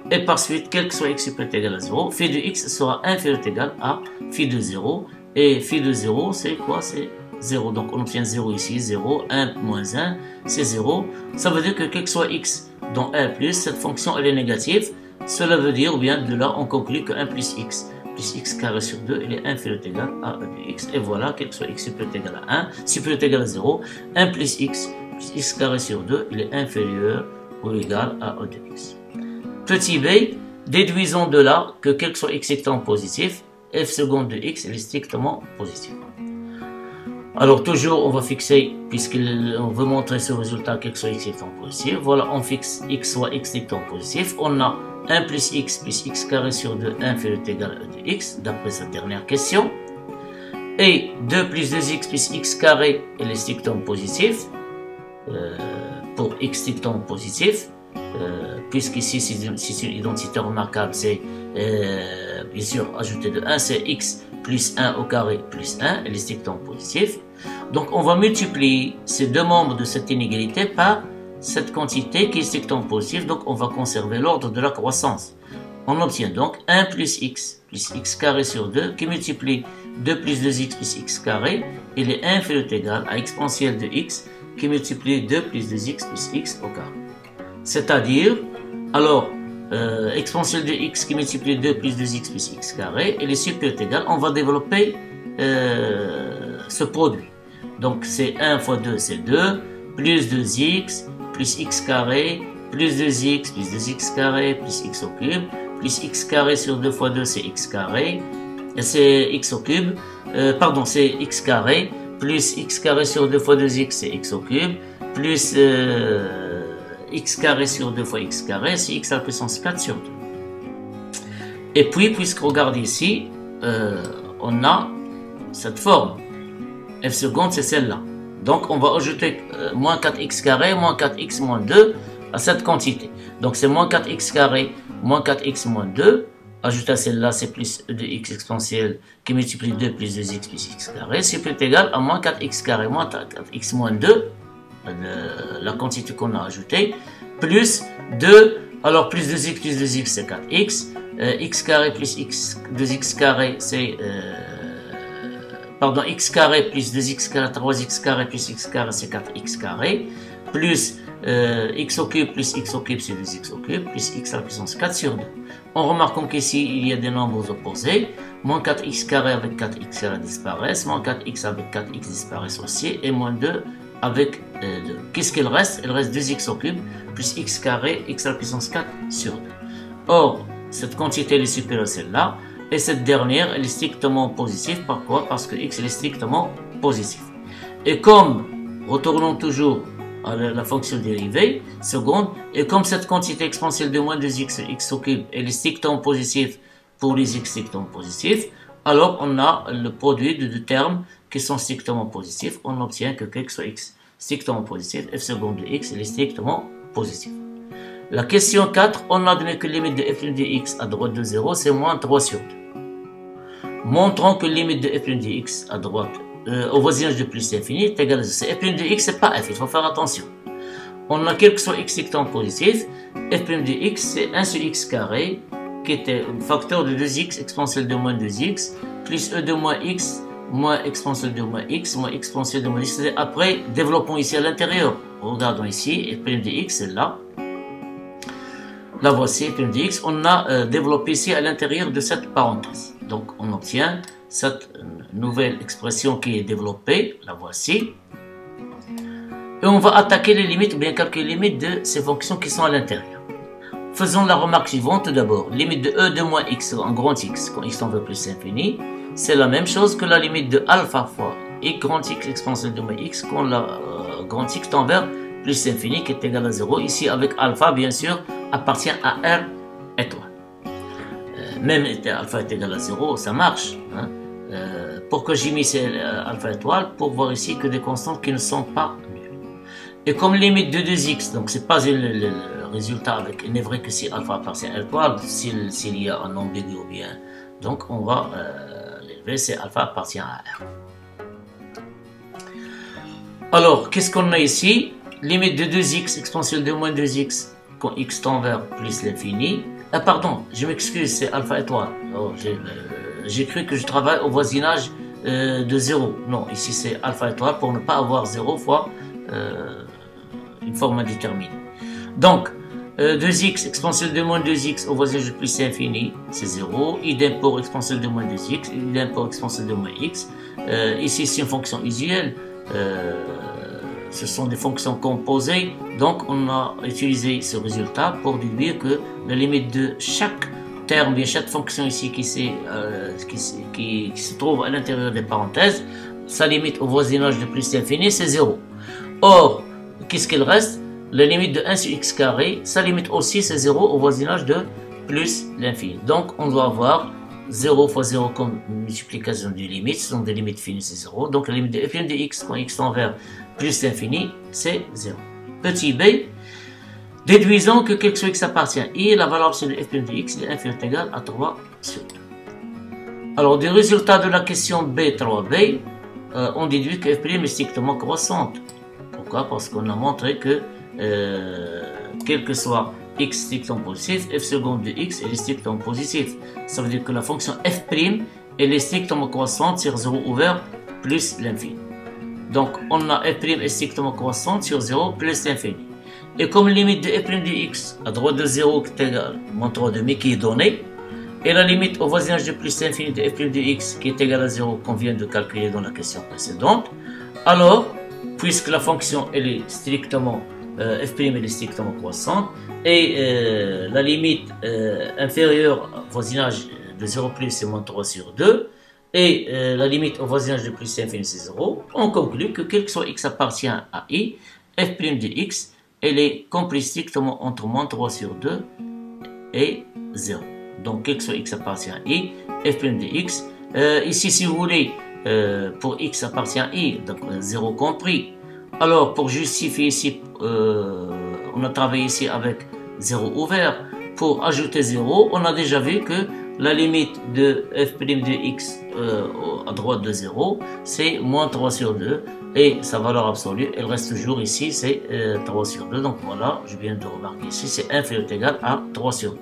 et par suite, quel que soit x supérieur ou égal à 0, phi de x sera inférieur ou égal à phi de 0, et phi de 0, c'est quoi? C'est 0, donc on obtient 0 ici, 0, 1 moins 1, c'est 0, ça veut dire que quel que soit x dans r+, cette fonction elle est négative, cela veut dire, ou bien de là on conclut que 1 plus x carré sur 2, il est inférieur ou égal à e de x. Et voilà, quel que soit x supérieur ou égal à 1, supérieur ou égal à 0, 1 plus x carré sur 2, il est inférieur ou égal à e de x. Petit b, déduisons de là que quel que soit x étant positif, f seconde de x, il est strictement positif. Alors toujours, on va fixer, puisqu'on veut montrer ce résultat, quel que soit x étant positif. Voilà, on fixe x soit x étant positif. On a 1 plus x carré sur 2 inférieur ou égal à e de x, d'après cette dernière question. Et 2 plus 2x plus x carré, elle est strictement positif. Pour x strictement positif, puisqu'ici, c'est une identité remarquable, c'est bien sûr ajouter de 1, c'est x plus 1 au carré plus 1, elle est strictement positive. Donc on va multiplier ces deux membres de cette inégalité par cette quantité qui est strictement positive, donc on va conserver l'ordre de la croissance. On obtient donc 1 plus x carré sur 2 qui multiplie 2 plus 2x plus x carré, il est inférieur ou égal à exponentielle de x qui multiplie 2 plus 2x plus x au carré. C'est-à-dire, alors, exponentielle de x qui multiplie 2 plus 2x plus x carré, elle est supérieure ou égale, on va développer ce produit. Donc c'est 1 fois 2 c'est 2, plus 2x, plus x carré, plus 2x, plus 2x carré, plus x au cube, plus x carré sur 2 fois 2 c'est x carré, c'est x au cube, pardon c'est x carré, plus x carré sur 2 fois 2x c'est x au cube, plus x carré sur 2 fois x carré, c'est x à la puissance 4 sur 2. Et puis, puisque regardez ici, on a cette forme. F seconde, c'est celle-là. Donc, on va ajouter moins 4x carré, moins 4x moins 2 à cette quantité. Donc, c'est moins 4x carré, moins 4x moins 2. Ajouter à celle-là, c'est plus e de x exponentielle qui multiplie 2 plus 2x plus x carré. C'est plus égal à moins 4x carré, moins 4x moins 2. La quantité qu'on a ajoutée, plus 2, alors plus 2x c'est 4x, x carré plus x, 2x carré c'est, pardon, x carré plus 2x carré, 3x carré plus x carré c'est 4x carré, plus x au cube plus x au cube c'est 2x au cube, plus x à la puissance 4 sur 2. En remarquant qu'ici il y a des nombres opposés, moins 4x carré avec 4x carré disparaissent, moins 4x avec 4x disparaissent aussi, et moins 2 avec 2. Qu'est-ce qu'il reste? Il reste 2x au cube plus x carré, x à la puissance 4 sur 2. Or, cette quantité elle est supérieure à celle-là, et cette dernière elle est strictement positive. Pourquoi? Parce que x elle est strictement positif. Et comme, retournons toujours à la fonction dérivée, seconde, et comme cette quantité exponentielle de moins 2x, x au cube, elle est strictement positive pour les x strictement positifs, alors on a le produit de deux termes qui sont strictement positifs. On obtient que quel que soit x strictement positif, f seconde de x elle est strictement positif. La question 4, on a donné que limite de f' de x à droite de 0, c'est moins 3 sur 2. Montrons que limite de f' de x à droite au voisinage de plus l'infini est égal à 0. f' de x, c'est pas f, il faut faire attention. On a quel que soit x strictement positif, f' de x, c'est 1 sur x carré, qui était un facteur de 2x exponentielle de moins 2x, plus e de moins x, moins exponentielle de moins x, moins exponentielle de moins x. Après, développons ici à l'intérieur. Regardons ici, f' de x, c'est là. La voici, f' de x. On a développé ici à l'intérieur de cette parenthèse. Donc, on obtient cette nouvelle expression qui est développée, la voici. Et on va attaquer les limites, ou bien calculer les limites de ces fonctions qui sont à l'intérieur. Faisons la remarque suivante tout d'abord. Limite de e de moins x en grand x, quand x tend vers plus l'infini, c'est la même chose que la limite de alpha fois y grand x exponentielle de moins x quand la grand x tend vers plus l'infini qui est égal à 0. Ici avec alpha, bien sûr, appartient à R étoile. Même alpha est égal à 0, ça marche. Hein. Pourquoi j'ai mis alpha étoile? Pour voir ici que des constantes qui ne sont pas nulles. Et comme limite de 2x, donc c'est pas le résultat avec, il n'est vrai que si alpha appartient à étoile, s'il y a un ambigu ou bien, donc on va l'élever, c'est alpha appartient à R. Alors, qu'est-ce qu'on a ici? Limite de 2x exponentielle de moins 2x quand x tend vers plus l'infini. Ah pardon, je m'excuse, c'est alpha étoile. Oh, j'ai cru que je travaille au voisinage de 0. Non, ici c'est alpha étoile pour ne pas avoir 0 fois une forme indéterminée. Donc, 2x exponentielle de moins 2x au voisinage de plus infini, c'est 0. Idem pour exponentielle de moins 2x, idem pour exponentielle de moins x. Ici c'est une fonction usuelle. Ce sont des fonctions composées, donc on a utilisé ce résultat pour déduire que la limite de chaque terme, bien chaque fonction ici qui se trouve à l'intérieur des parenthèses, sa limite au voisinage de plus l'infini, c'est 0. Or, qu'est-ce qu'il reste? La limite de 1 sur x carré, sa limite aussi c'est 0 au voisinage de plus l'infini. Donc on doit avoir 0 fois 0 comme multiplication des limites, ce sont des limites finies, c'est 0. Donc la limite de f' de x quand x tend vers plus l'infini, c'est 0. Petit b, déduisons que quel que soit x appartient à i, la valeur absolue de f' de x est inférieure ou égale à 3 sur 2. Alors du résultat de la question b, 3b, on déduit que f' est strictement croissante. Pourquoi? Parce qu'on a montré que quel que soit x strictement positif, f seconde de x elle est strictement positif. Ça veut dire que la fonction f' elle est strictement croissante sur 0 ouvert plus l'infini. Donc on a f' est strictement croissante sur 0 plus l'infini. Et comme limite de f' de x à droite de 0 qui est égal à moins 3,5 qui est donnée, et la limite au voisinage de plus l'infini de f' de x qui est égal à 0 qu'on vient de calculer dans la question précédente, alors puisque la fonction elle est strictement f' elle est strictement croissante et la limite inférieure au voisinage de 0 plus c'est moins 3 sur 2 et la limite au voisinage de plus infini c'est 0, on conclut que quel que soit x appartient à i, f' de x elle est comprise strictement entre moins 3 sur 2 et 0. Donc quel que soit x appartient à i, f' de x, ici si vous voulez pour x appartient à i, donc 0 compris. Alors pour justifier ici, on a travaillé ici avec 0 ouvert. Pour ajouter 0, on a déjà vu que la limite de f' de x à droite de 0, c'est moins 3 sur 2. Et sa valeur absolue, elle reste toujours ici, c'est 3 sur 2. Donc voilà, je viens de remarquer ici, c'est inférieur ou égal à 3 sur 2.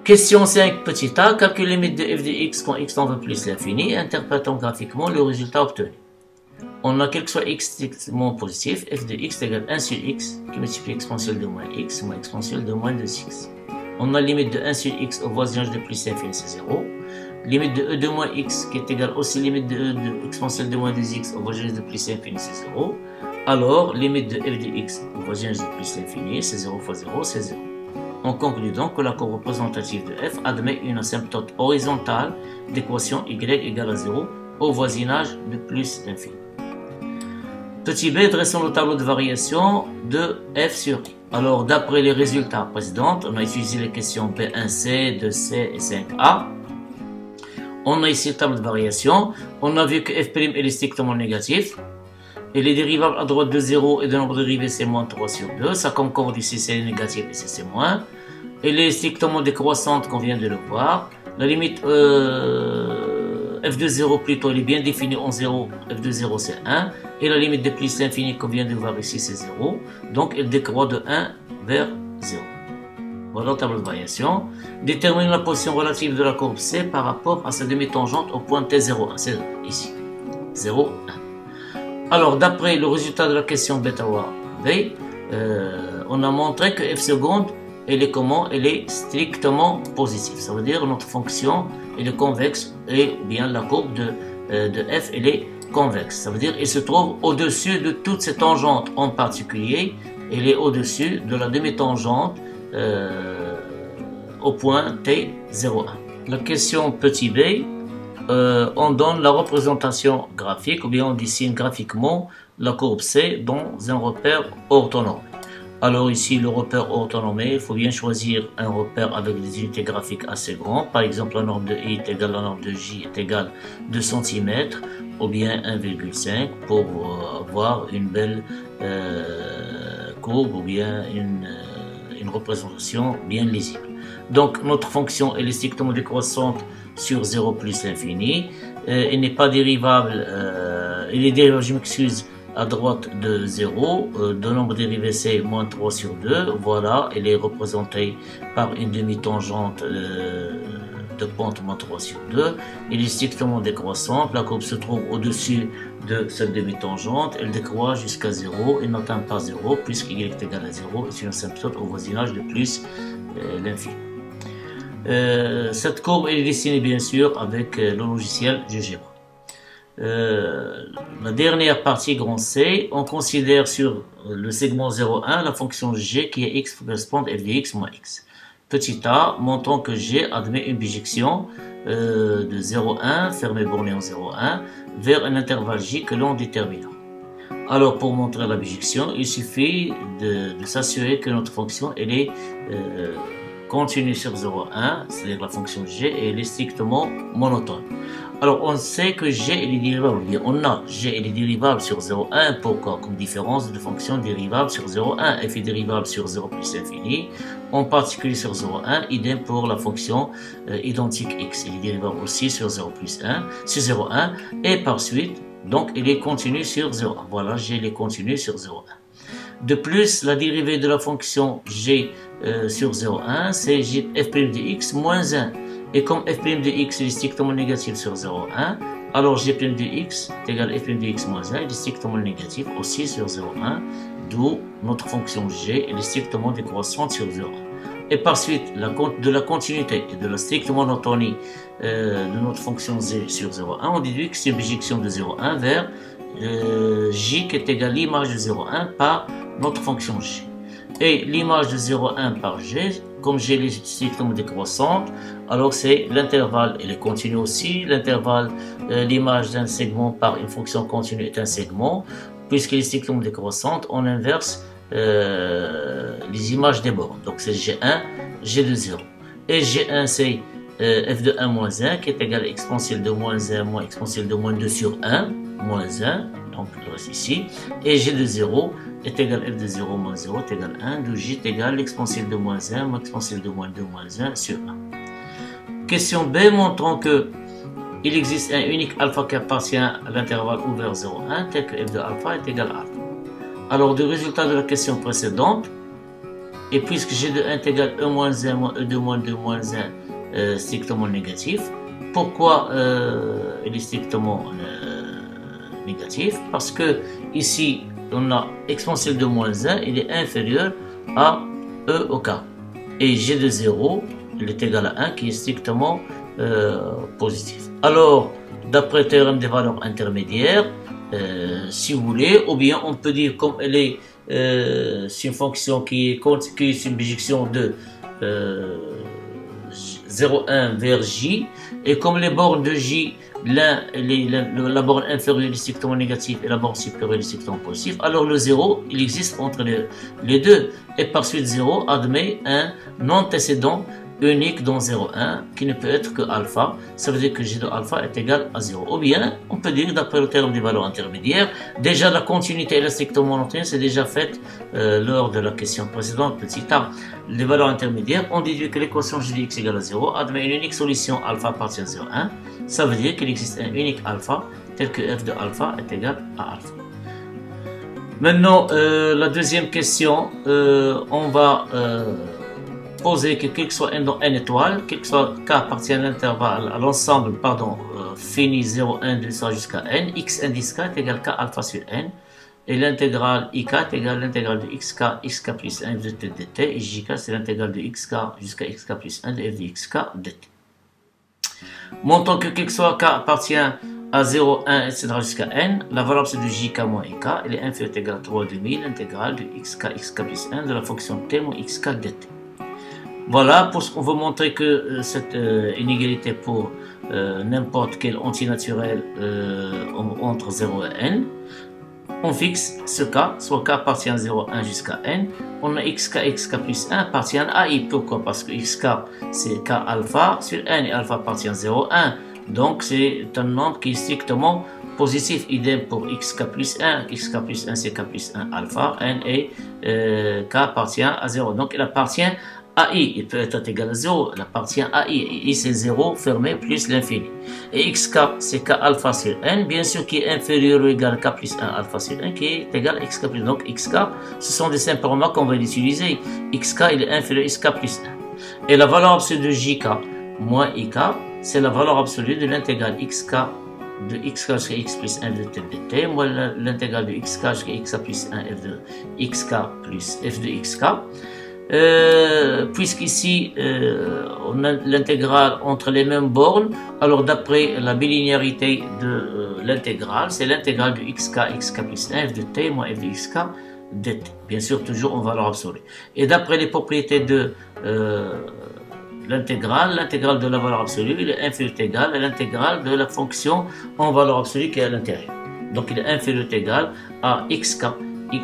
Question 5, petit a, calcule les limites de f de x quand x tend vers plus l'infini, interprétons graphiquement le résultat obtenu. On a quel que soit x strictement positif, f de x égale 1 sur x qui multiplie exponentielle de moins x moins exponentielle de moins 2x. On a limite de 1 sur x au voisinage de plus l'infini, c'est 0. limite de e de moins x qui est égale aussi limite de e de exponentielle de moins 2x over g de plus infini, c'est 0. Alors, limite de f de x over g de plus infini, c'est 0 fois 0, c'est 0. On conclut donc que la courbe représentative de f admet une asymptote horizontale d'équation y égale à 0 au voisinage de plus infini. Petit b, dressons le tableau de variation de f sur i. Alors, d'après les résultats précédents, on a utilisé les questions B1C, 2C et 5A. On a ici le tableau de variation. On a vu que f' est strictement négatif. Et les dérivables à droite de 0 et de nombre dérivé c'est moins 3 sur 2. Ça concorde ici c'est négatif et c'est moins. Et les strictement décroissante qu'on vient de le voir. La limite f de 0 plutôt elle est bien définie en 0. F de 0 c'est 1. Et la limite de plus l'infini qu'on vient de voir ici c'est 0. Donc elle décroît de 1 vers 0. Voilà le tableau de variation. Détermine la position relative de la courbe C par rapport à sa demi-tangente au point T01. C'est ici. 0, 1. Alors, d'après le résultat de la question bêta B, on a montré que f seconde, elle est comment? Elle est strictement positive. Ça veut dire notre fonction, elle est convexe et bien la courbe de f, elle est convexe. Ça veut dire qu'elle se trouve au-dessus de toutes ces tangentes. En particulier, elle est au-dessus de la demi-tangente au point T01. La question petit b, on donne la représentation graphique ou bien on dessine graphiquement la courbe C dans un repère orthonormé. Alors ici le repère orthonormé, il faut bien choisir un repère avec des unités graphiques assez grandes. Par exemple la norme de I est égale à la norme de J est égale 2 cm ou bien 1,5 pour avoir une belle courbe ou bien une représentation bien lisible. Donc notre fonction elle est strictement décroissante sur 0 plus l'infini. Elle n'est pas dérivable, elle est dérivable, je m'excuse, à droite de 0. De nombre dérivé c'est moins 3 sur 2. Voilà, elle est représentée par une demi-tangente de pente moins 3 sur 2. Elle est strictement décroissante. La courbe se trouve au-dessus de cette demi-tangente. Elle décroît jusqu'à 0. Elle n'atteint pas 0 puisque y est égal à 0 et c'est une asymptote au voisinage de plus l'infini. Cette courbe est dessinée bien sûr avec le logiciel GeoGebra. La dernière partie grand C, on considère sur le segment 0,1 la fonction g qui est x correspond à f de x moins x. Petit a, montrons que g admet une bijection de 0,1 fermé borné en 0,1 vers un intervalle j que l'on détermine. Alors pour montrer la bijection, il suffit de s'assurer que notre fonction elle est continue sur 0,1, c'est-à-dire la fonction g, et elle est strictement monotone. Alors on sait que g est dérivable, on a g est dérivable sur 0,1, pourquoi? Comme différence de fonction dérivable sur 0,1, f est dérivable sur 0 plus infini, en particulier sur 0,1, idem pour la fonction identique x, elle est dérivable aussi sur 0 plus 1, sur 0,1, et par suite, donc elle est continue sur 0,1, voilà, g est continue sur 0,1. De plus, la dérivée de la fonction g sur 0,1, c'est f' de x moins 1. Et comme f' de x est strictement négatif sur 0,1, alors g' de x est égal à f' de x moins 1, il est strictement négatif aussi sur 0,1, d'où notre fonction g est strictement décroissante sur 0,1. Et par suite, de la continuité et de la stricte monotonie de notre fonction z sur 0,1, on déduit que c'est une bijection de 0,1 vers j qui est égal à l'image de 0,1 par notre fonction g. Et l'image de 0,1 par g, comme g est strictement décroissante, alors c'est l'intervalle, elle est continue aussi, l'intervalle, l'image d'un segment par une fonction continue est un segment, puisqu'elle est strictement décroissante, on inverse les images des bornes. Donc c'est G1, G de 0. Et G1 c'est f de 1 moins 1 qui est égal à exponentielle de moins 1 moins exponentielle de moins 2 sur 1, moins 1, donc il reste ici. Et G de 0 est égal à f de 0 moins 0 est égal à 1, d'où J est égal à l'exponentielle de moins 1 moins exponentielle de moins 2 moins 1 sur 1. Question B, montrant que il existe un unique alpha qui appartient à l'intervalle ouvert 0,1 tel que f de alpha est égal à alpha. Alors, du résultat de la question précédente, et puisque G de 1 est égal à E moins 1 moins E de moins 2 moins 1 strictement négatif, pourquoi il est strictement négatif? Parce que ici, on a exponentielle de moins 1, il est inférieur à E au carré. Et G de 0, il est égal à 1 qui est strictement positif. Alors, d'après le théorème des valeurs intermédiaires, si vous voulez, ou bien on peut dire comme elle est, c'est une fonction qui est une bijection de 0,1 vers J, et comme les bornes de J, la borne inférieure est strictement négative et la borne supérieure est strictement positive, alors le 0, il existe entre les deux, et par suite 0 admet un antécédent unique dans 0,1 qui ne peut être que alpha, ça veut dire que G de alpha est égal à 0. Ou bien, on peut dire d'après le terme des valeurs intermédiaires, déjà la continuité et la strictement monotone, c'est déjà fait lors de la question précédente, petit a. Les valeurs intermédiaires, on déduit que l'équation G de x égale à 0 admet une unique solution alpha appartient à 0,1, ça veut dire qu'il existe un unique alpha tel que f de alpha est égal à alpha. Maintenant, la deuxième question, on va poser que quel que soit n dans n étoiles, quel que soit k appartient à l'intervalle, à l'ensemble, fini 0, 1, 2, jusqu'à n, x indice k est égal à k alpha sur n, et l'intégrale ik est égale à l'intégrale de xk plus 1 f de t dt, et jk c'est l'intégrale de xk jusqu'à xk plus 1 de f de xk dt. Montant que quel que soit k appartient à 0, 1, etc. jusqu'à n, la valeur absolue de jk moins ik, elle est inférieure ou égale à 3 demi, l'intégrale de xk plus 1 de la fonction t moins xk dt. Voilà, pour ce qu'on veut montrer que cette inégalité pour n'importe quel antinaturel entre 0 et n, on fixe ce cas, soit k appartient à 0, 1 jusqu'à n, on a xk plus 1 appartient à i. Pourquoi? Parce que xk c'est k alpha sur n et alpha appartient à 0, 1. Donc c'est un nombre qui est strictement positif. Idem pour xk plus 1. xk plus 1 c'est k plus 1 alpha, n et k appartient à 0. Donc il appartient à i, il peut être égal à 0, il appartient à i, i c'est 0 fermé plus l'infini. Et xk c'est k alpha sur n, bien sûr qui est inférieur ou égal à k plus 1 alpha sur n, qui est égal à xk plus 1. Donc xk, ce sont des simples remarques qu'on va utiliser. Xk il est inférieur à xk plus 1. Et la valeur absolue de jk moins ik, c'est la valeur absolue de l'intégrale xk de xk jusqu'à x plus 1 de t dt, moins l'intégrale de xk jusqu'à x plus 1 f de xk plus f de xk. Puisqu'ici on a l'intégrale entre les mêmes bornes, alors d'après la bilinéarité de l'intégrale, c'est l'intégrale de xk plus 1 f de t moins f de xk dt, bien sûr toujours en valeur absolue. Et d'après les propriétés de l'intégrale de la valeur absolue, il est inférieur ou égal à l'intégrale de la fonction en valeur absolue qui est à l'intérieur. Donc il est inférieur ou égal à xk,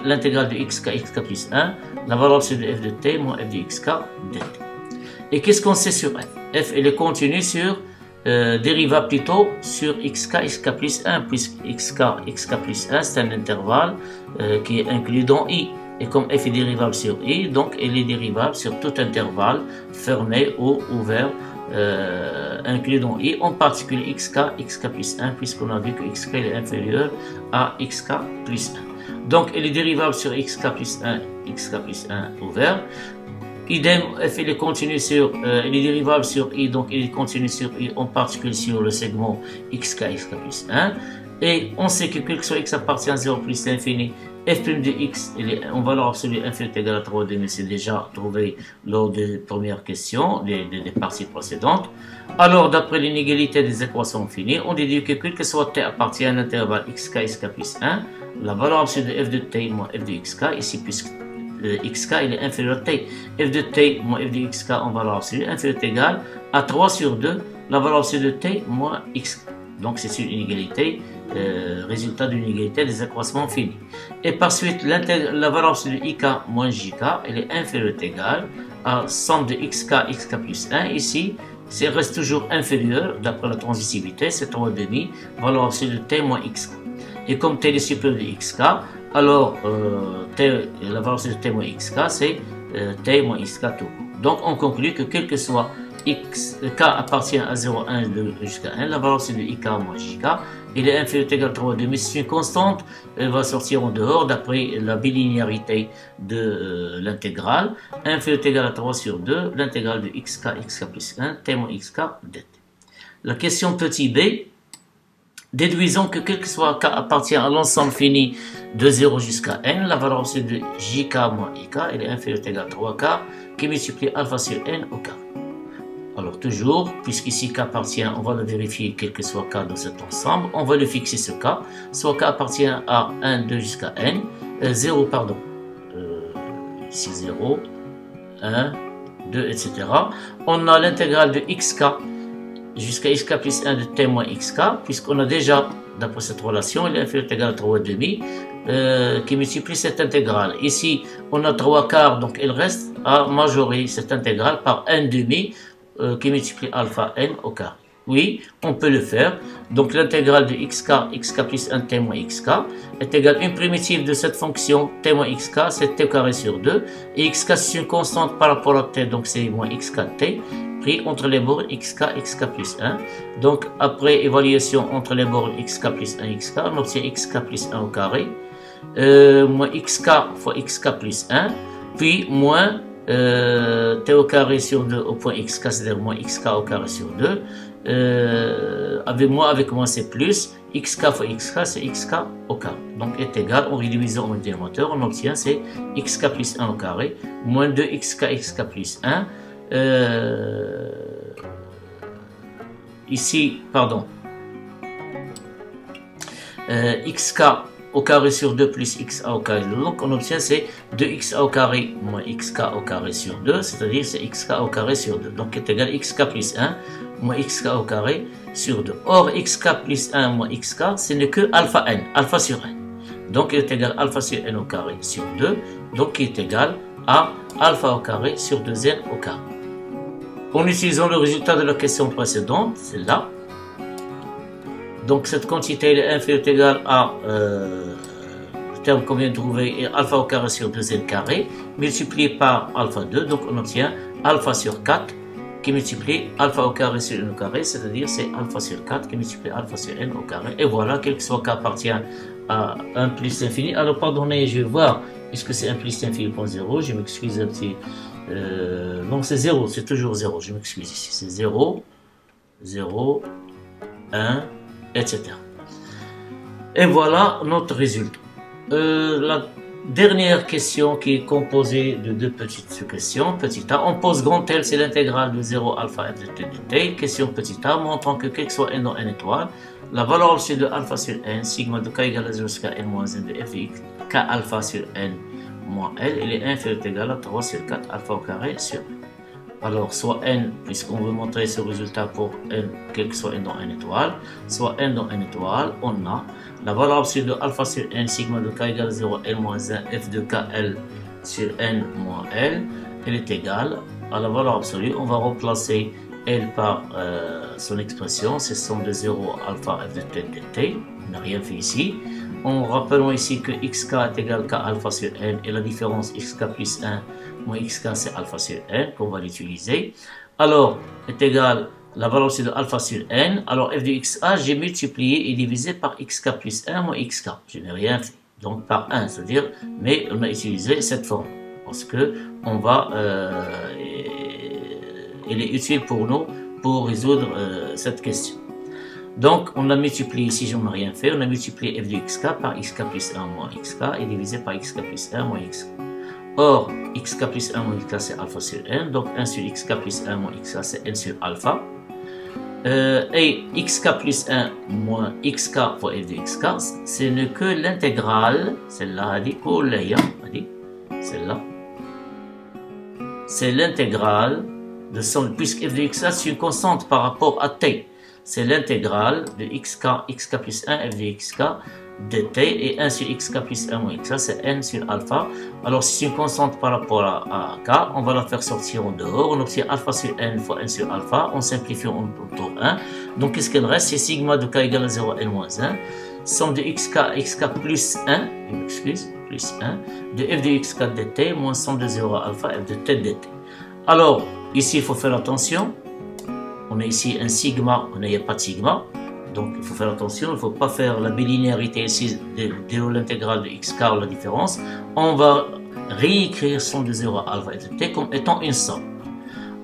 l'intégrale de xk plus 1, la valeur absolue de f de t moins f de xk dt. Et qu'est-ce qu'on sait sur f? F elle est continue sur, dérivable plutôt sur xk plus 1, puisque xk plus 1 c'est un intervalle qui est inclus dans i. Et comme f est dérivable sur i, donc elle est dérivable sur tout intervalle fermé ou ouvert inclus dans i, en particulier xk plus 1, puisqu'on a vu que xk est inférieur à xk plus 1. Donc elle est dérivable sur xk plus 1 ouvert. Idem, f il est continu sur, elle est dérivable sur i, donc il est continu sur i, en particulier sur le segment xk plus 1. Et on sait que quel que soit x appartient à 0 plus l'infini, f' de x, il est en valeur absolue inférieure ou égale à 3 demi, c'est déjà trouvé lors des premières questions, des parties précédentes. Alors, d'après l'inégalité des équations finies, on déduit que quel que soit t appartient à un intervalle xk plus 1, la valeur absolue de f de t moins f de xk, ici puisque xk il est inférieur à t, f de t moins f de xk en valeur absolue inférieure ou égale à 3 sur 2, la valeur absolue de t moins xk. Donc c'est une inégalité, résultat d'une inégalité des accroissements finis. Et par suite, la valeur absolue de ik moins jk, elle est inférieure ou égale à somme de xk plus 1. Ici, c'est reste toujours inférieur, d'après la transitivité, c'est 3 demi, valeur absolue de t moins xk. Et comme t est supérieur de xk, alors la valeur absolue de t moins xk, c'est t moins xk tout court. Donc on conclut que quel que soit k appartient à 0, 1, 2 jusqu'à 1, la valeur absolue de ik moins jk, il est inférieur ou égal à 3 demi, c'est une constante, elle va sortir en dehors d'après la bilinéarité de l'intégrale, inférieur ou égal à 3 sur 2, l'intégrale de xk plus 1, t moins xk dt. La question petit b, déduisons que quel que soit k appartient à l'ensemble fini de 0 jusqu'à n, la valeur absolue de jk moins ik, elle est inférieure ou égale à 3k, qui multiplie alpha sur n au carré. Alors toujours, puisqu'ici K appartient, on va le vérifier quel que soit K dans cet ensemble, on va le fixer ce K, soit K appartient à 1, 2 jusqu'à N, 0 pardon, ici 0, 1, 2, etc. On a l'intégrale de xk jusqu'à xk plus 1 de t moins xk, puisqu'on a déjà, d'après cette relation, il est inférieur ou égal à 3,5 qui multiplie cette intégrale. Ici, on a 3 quarts, donc il reste à majorer cette intégrale par 1 demi qui multiplie alpha n au quart. Oui, on peut le faire. Donc l'intégrale de xk plus 1 t moins xk est égale à une primitive de cette fonction t moins xk, c'est t au carré sur 2. Et xk c'est une constante par rapport à t, donc c'est moins xk t, pris entre les bornes xk plus 1. Donc après évaluation entre les bornes xk plus 1 xk, on obtient xk plus 1 au carré, moins xk fois xk plus 1, puis moins t au carré sur 2 au point xk, c'est-à-dire moins xk au carré sur 2. Avec moins c'est plus, xk fois xk c'est xk au carré, donc est égal, on réduit au dénominateur, on obtient c'est xk plus 1 au carré, moins 2 xk plus 1, ici, pardon, xk au carré sur 2 plus xa au carré, donc on obtient c'est 2xa au carré moins xk au carré sur 2, c'est-à-dire c'est xk au carré sur 2, donc est égal xk plus 1 moins xk au carré sur 2. Or, xk plus 1 moins xk, ce n'est que alpha n, alpha sur n. Donc, il est égal à alpha sur n au carré sur 2, donc il est égal à alpha au carré sur 2n au carré. En utilisant le résultat de la question précédente, celle-là, donc cette quantité est inférieure ou égale à le terme qu'on vient de trouver est alpha au carré sur 2n carré, multiplié par alpha 2, donc on obtient alpha sur 4, qui multiplie alpha au carré sur n au carré, c'est-à-dire c'est alpha sur 4 qui multiplie alpha sur n au carré. Et voilà, quel que soit k appartient à 1 plus l'infini. Alors pardonnez, je vais voir, est-ce que c'est 1 plus l'infini point 0, je m'excuse un petit... non, c'est 0, c'est toujours 0, je m'excuse ici, c'est 0, 0, 1, etc. Et voilà notre résultat. La dernière question qui est composée de deux petites questions. Petit a, on pose grand L, c'est l'intégrale de 0 alpha f de t de t. Question petit a, montrant que quel que soit n dans n étoile, la valeur absolue de alpha sur n, sigma de k égale à 0 jusqu'à n moins 1 de f de x, k alpha sur n moins l, elle est inférieure ou égale à 3 sur 4 alpha au carré sur n. Alors, soit n, puisqu'on veut montrer ce résultat pour n, quel que soit n dans n étoile, soit n dans n étoile, on a la valeur absolue de alpha sur n, sigma de k égale à 0, n moins 1, f de kl sur n moins l, elle est égale à la valeur absolue. On va remplacer l par son expression, c'est somme de 0 alpha f de t de t, on n'a rien fait ici. En rappelant ici que xk est égal à k alpha sur n et la différence xk plus 1 moins xk c'est alpha sur n qu'on va l'utiliser. Alors est égal la valeur de alpha sur n. Alors f de xa j'ai multiplié et divisé par xk plus 1 moins xk. Je n'ai rien fait. Donc par 1, c'est-à-dire, mais on a utilisé cette forme parce que on va, elle est utile pour nous pour résoudre cette question. Donc, on a multiplié, ici, j'en ai rien fait, on a multiplié f de xk par xk plus 1 moins xk et divisé par xk plus 1 moins xk. Or, xk plus 1 moins xk, c'est alpha sur n, donc 1 sur xk plus 1 moins xk, c'est n sur alpha. Et xk plus 1 moins xk fois f de xk, ce n'est que l'intégrale, celle-là, celle-là, c'est l'intégrale de somme, puisque f de xk, c'est une constante par rapport à t. C'est l'intégrale de xk plus 1 f de xk dt et 1 sur xk plus 1 moins xk, c'est n sur alpha. Alors si c'est une constante par rapport à k, on va la faire sortir en dehors, on obtient alpha sur n fois n sur alpha, on simplifie, on obtient 1. Donc qu'est-ce qu'il reste? C'est sigma de k égale à 0 n moins 1, somme de xk plus 1, je m'excuse, plus 1, de f de xk dt moins somme de 0 alpha f de t dt. Alors ici il faut faire attention. On a ici un sigma, il n'y a pas de sigma, donc il faut faire attention, il ne faut pas faire la bilinéarité ici de l'intégrale de xk ou la différence. On va réécrire somme de 0 à alpha et de t comme étant une somme.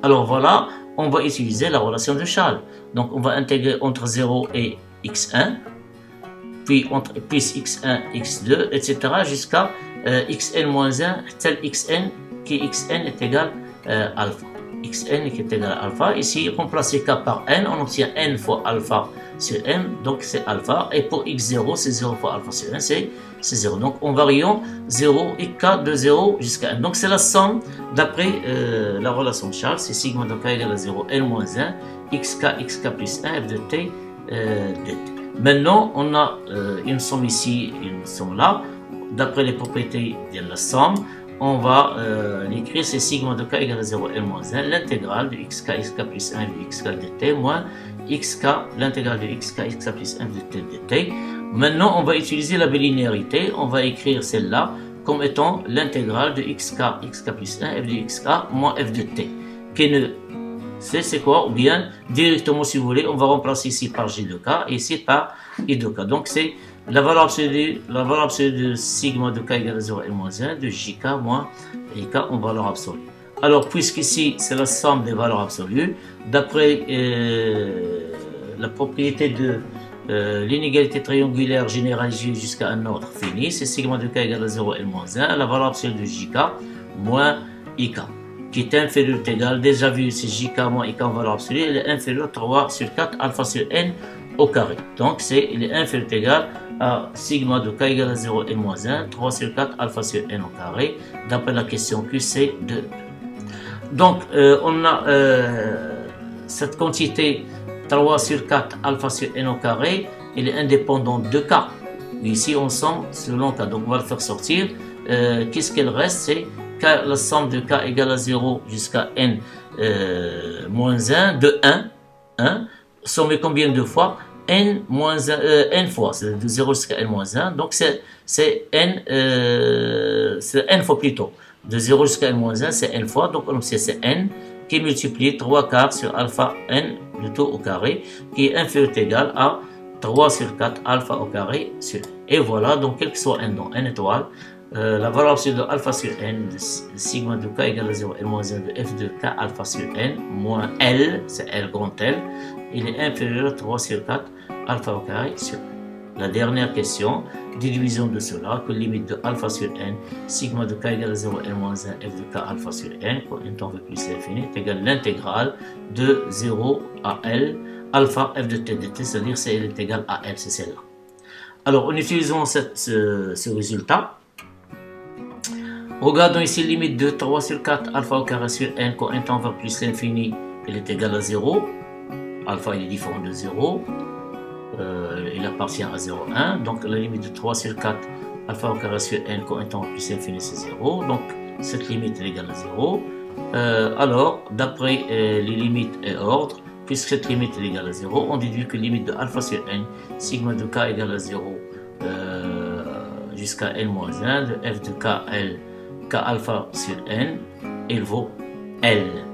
Alors voilà, on va utiliser la relation de Charles. Donc on va intégrer entre 0 et x1, puis entre plus x1, x2, etc. jusqu'à xn moins 1, tel xn qui xn est égal à alpha. xn qui est égal à alpha. Ici, remplacer k par n, on obtient n fois alpha sur n, donc c'est alpha. Et pour x0, c'est 0 fois alpha sur n, c'est 0. Donc en variant 0 et k de 0 jusqu'à n. Donc c'est la somme d'après la relation de Charles, c'est sigma de k égale à 0, n moins 1, xk plus 1, f de t dt. Maintenant, on a une somme ici, une somme là. D'après les propriétés de la somme, on va l'écrire, c'est sigma de k égale à 0, n moins 1, l'intégrale de xk plus 1 de xk dt moins xk, l'intégrale de xk plus 1 de t dt. Maintenant, on va utiliser la bilinéarité. On va écrire celle-là comme étant l'intégrale de xk plus 1 f de xk moins f de t. Qui ne c'est quoi? Ou bien directement, si vous voulez, on va remplacer ici par j de k et ici par i de k. Donc c'est la valeur absolue de sigma de k égale à 0 n moins 1 de jk moins ik en valeur absolue. Alors puisqu'ici c'est la somme des valeurs absolues, d'après la propriété de l'inégalité triangulaire généralisée jusqu'à un ordre fini, c'est sigma de k égale à 0 n moins 1, la valeur absolue de jk moins ik, qui est inférieur ou égal, déjà vu c'est jk moins ik en valeur absolue, elle est inférieure à 3 sur 4 alpha sur n au carré. Donc il est inférieur ou égal à sigma de k égale à 0 n moins 1, 3 sur 4 alpha sur n au carré, d'après la question QC de. Donc on a cette quantité 3 sur 4 alpha sur n au carré, elle est indépendante de k. Ici on somme selon k, donc on va le faire sortir. Qu'est-ce qu'elle reste? C'est la somme de k égale à 0 jusqu'à n moins 1 de 1, sommé combien de fois? N moins 1, n fois, c'est de 0 jusqu'à n moins 1, donc c'est n fois plutôt. De 0 jusqu'à n moins 1, c'est n fois, donc on sait c'est n qui multiplie 3 quarts sur alpha n plutôt au carré, qui est inférieur ou égal à 3 sur 4 alpha au carré sur n. Et voilà, donc quel que soit n dans n étoile, la valeur absolue de alpha sur n de sigma de k égale à 0 n moins 1 de f de k alpha sur n moins L, c'est L grand L, il est inférieur à 3 sur 4 alpha au carré sur n. La dernière question, division de cela, que limite de alpha sur n, sigma de k égale à 0 n moins 1 f de k alpha sur n, pour un temps plus infini, est égal à l'intégrale de 0 à L alpha f de t dt, c'est-à-dire c'est elle est égale à L, c'est celle-là. Alors en utilisant ce résultat, regardons ici limite de 3 sur 4 alpha au carré sur n, quand un temps va plus l'infini, elle est égale à 0. Alpha il est différent de 0. Il appartient à 0,1. Donc la limite de 3 sur 4 alpha au carré sur n, quand un temps va plus l'infini, c'est 0. Donc cette limite est égale à 0. Alors, d'après les limites et ordre, puisque cette limite est égale à 0, on déduit que limite de alpha sur n, sigma de k égale à 0 jusqu'à n moins 1 de f de k alpha sur n, il vaut L.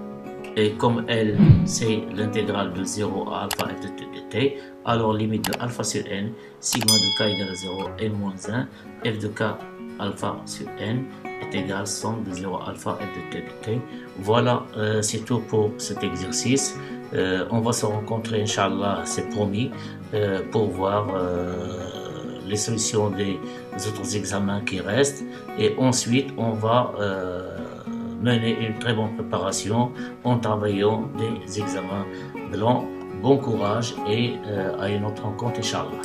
Et comme L, c'est l'intégrale de 0 à alpha f de t dt, alors limite de alpha sur n, sigma de k égale à 0, n moins 1, f de k alpha sur n est égal à somme de 0 alpha f de t dt. Voilà, c'est tout pour cet exercice. On va se rencontrer, Inch'Allah, c'est promis, pour voir les solutions des autres examens qui restent. Et ensuite, on va mener une très bonne préparation en travaillant des examens blancs. Bon courage et à une autre rencontre, Inch'Allah.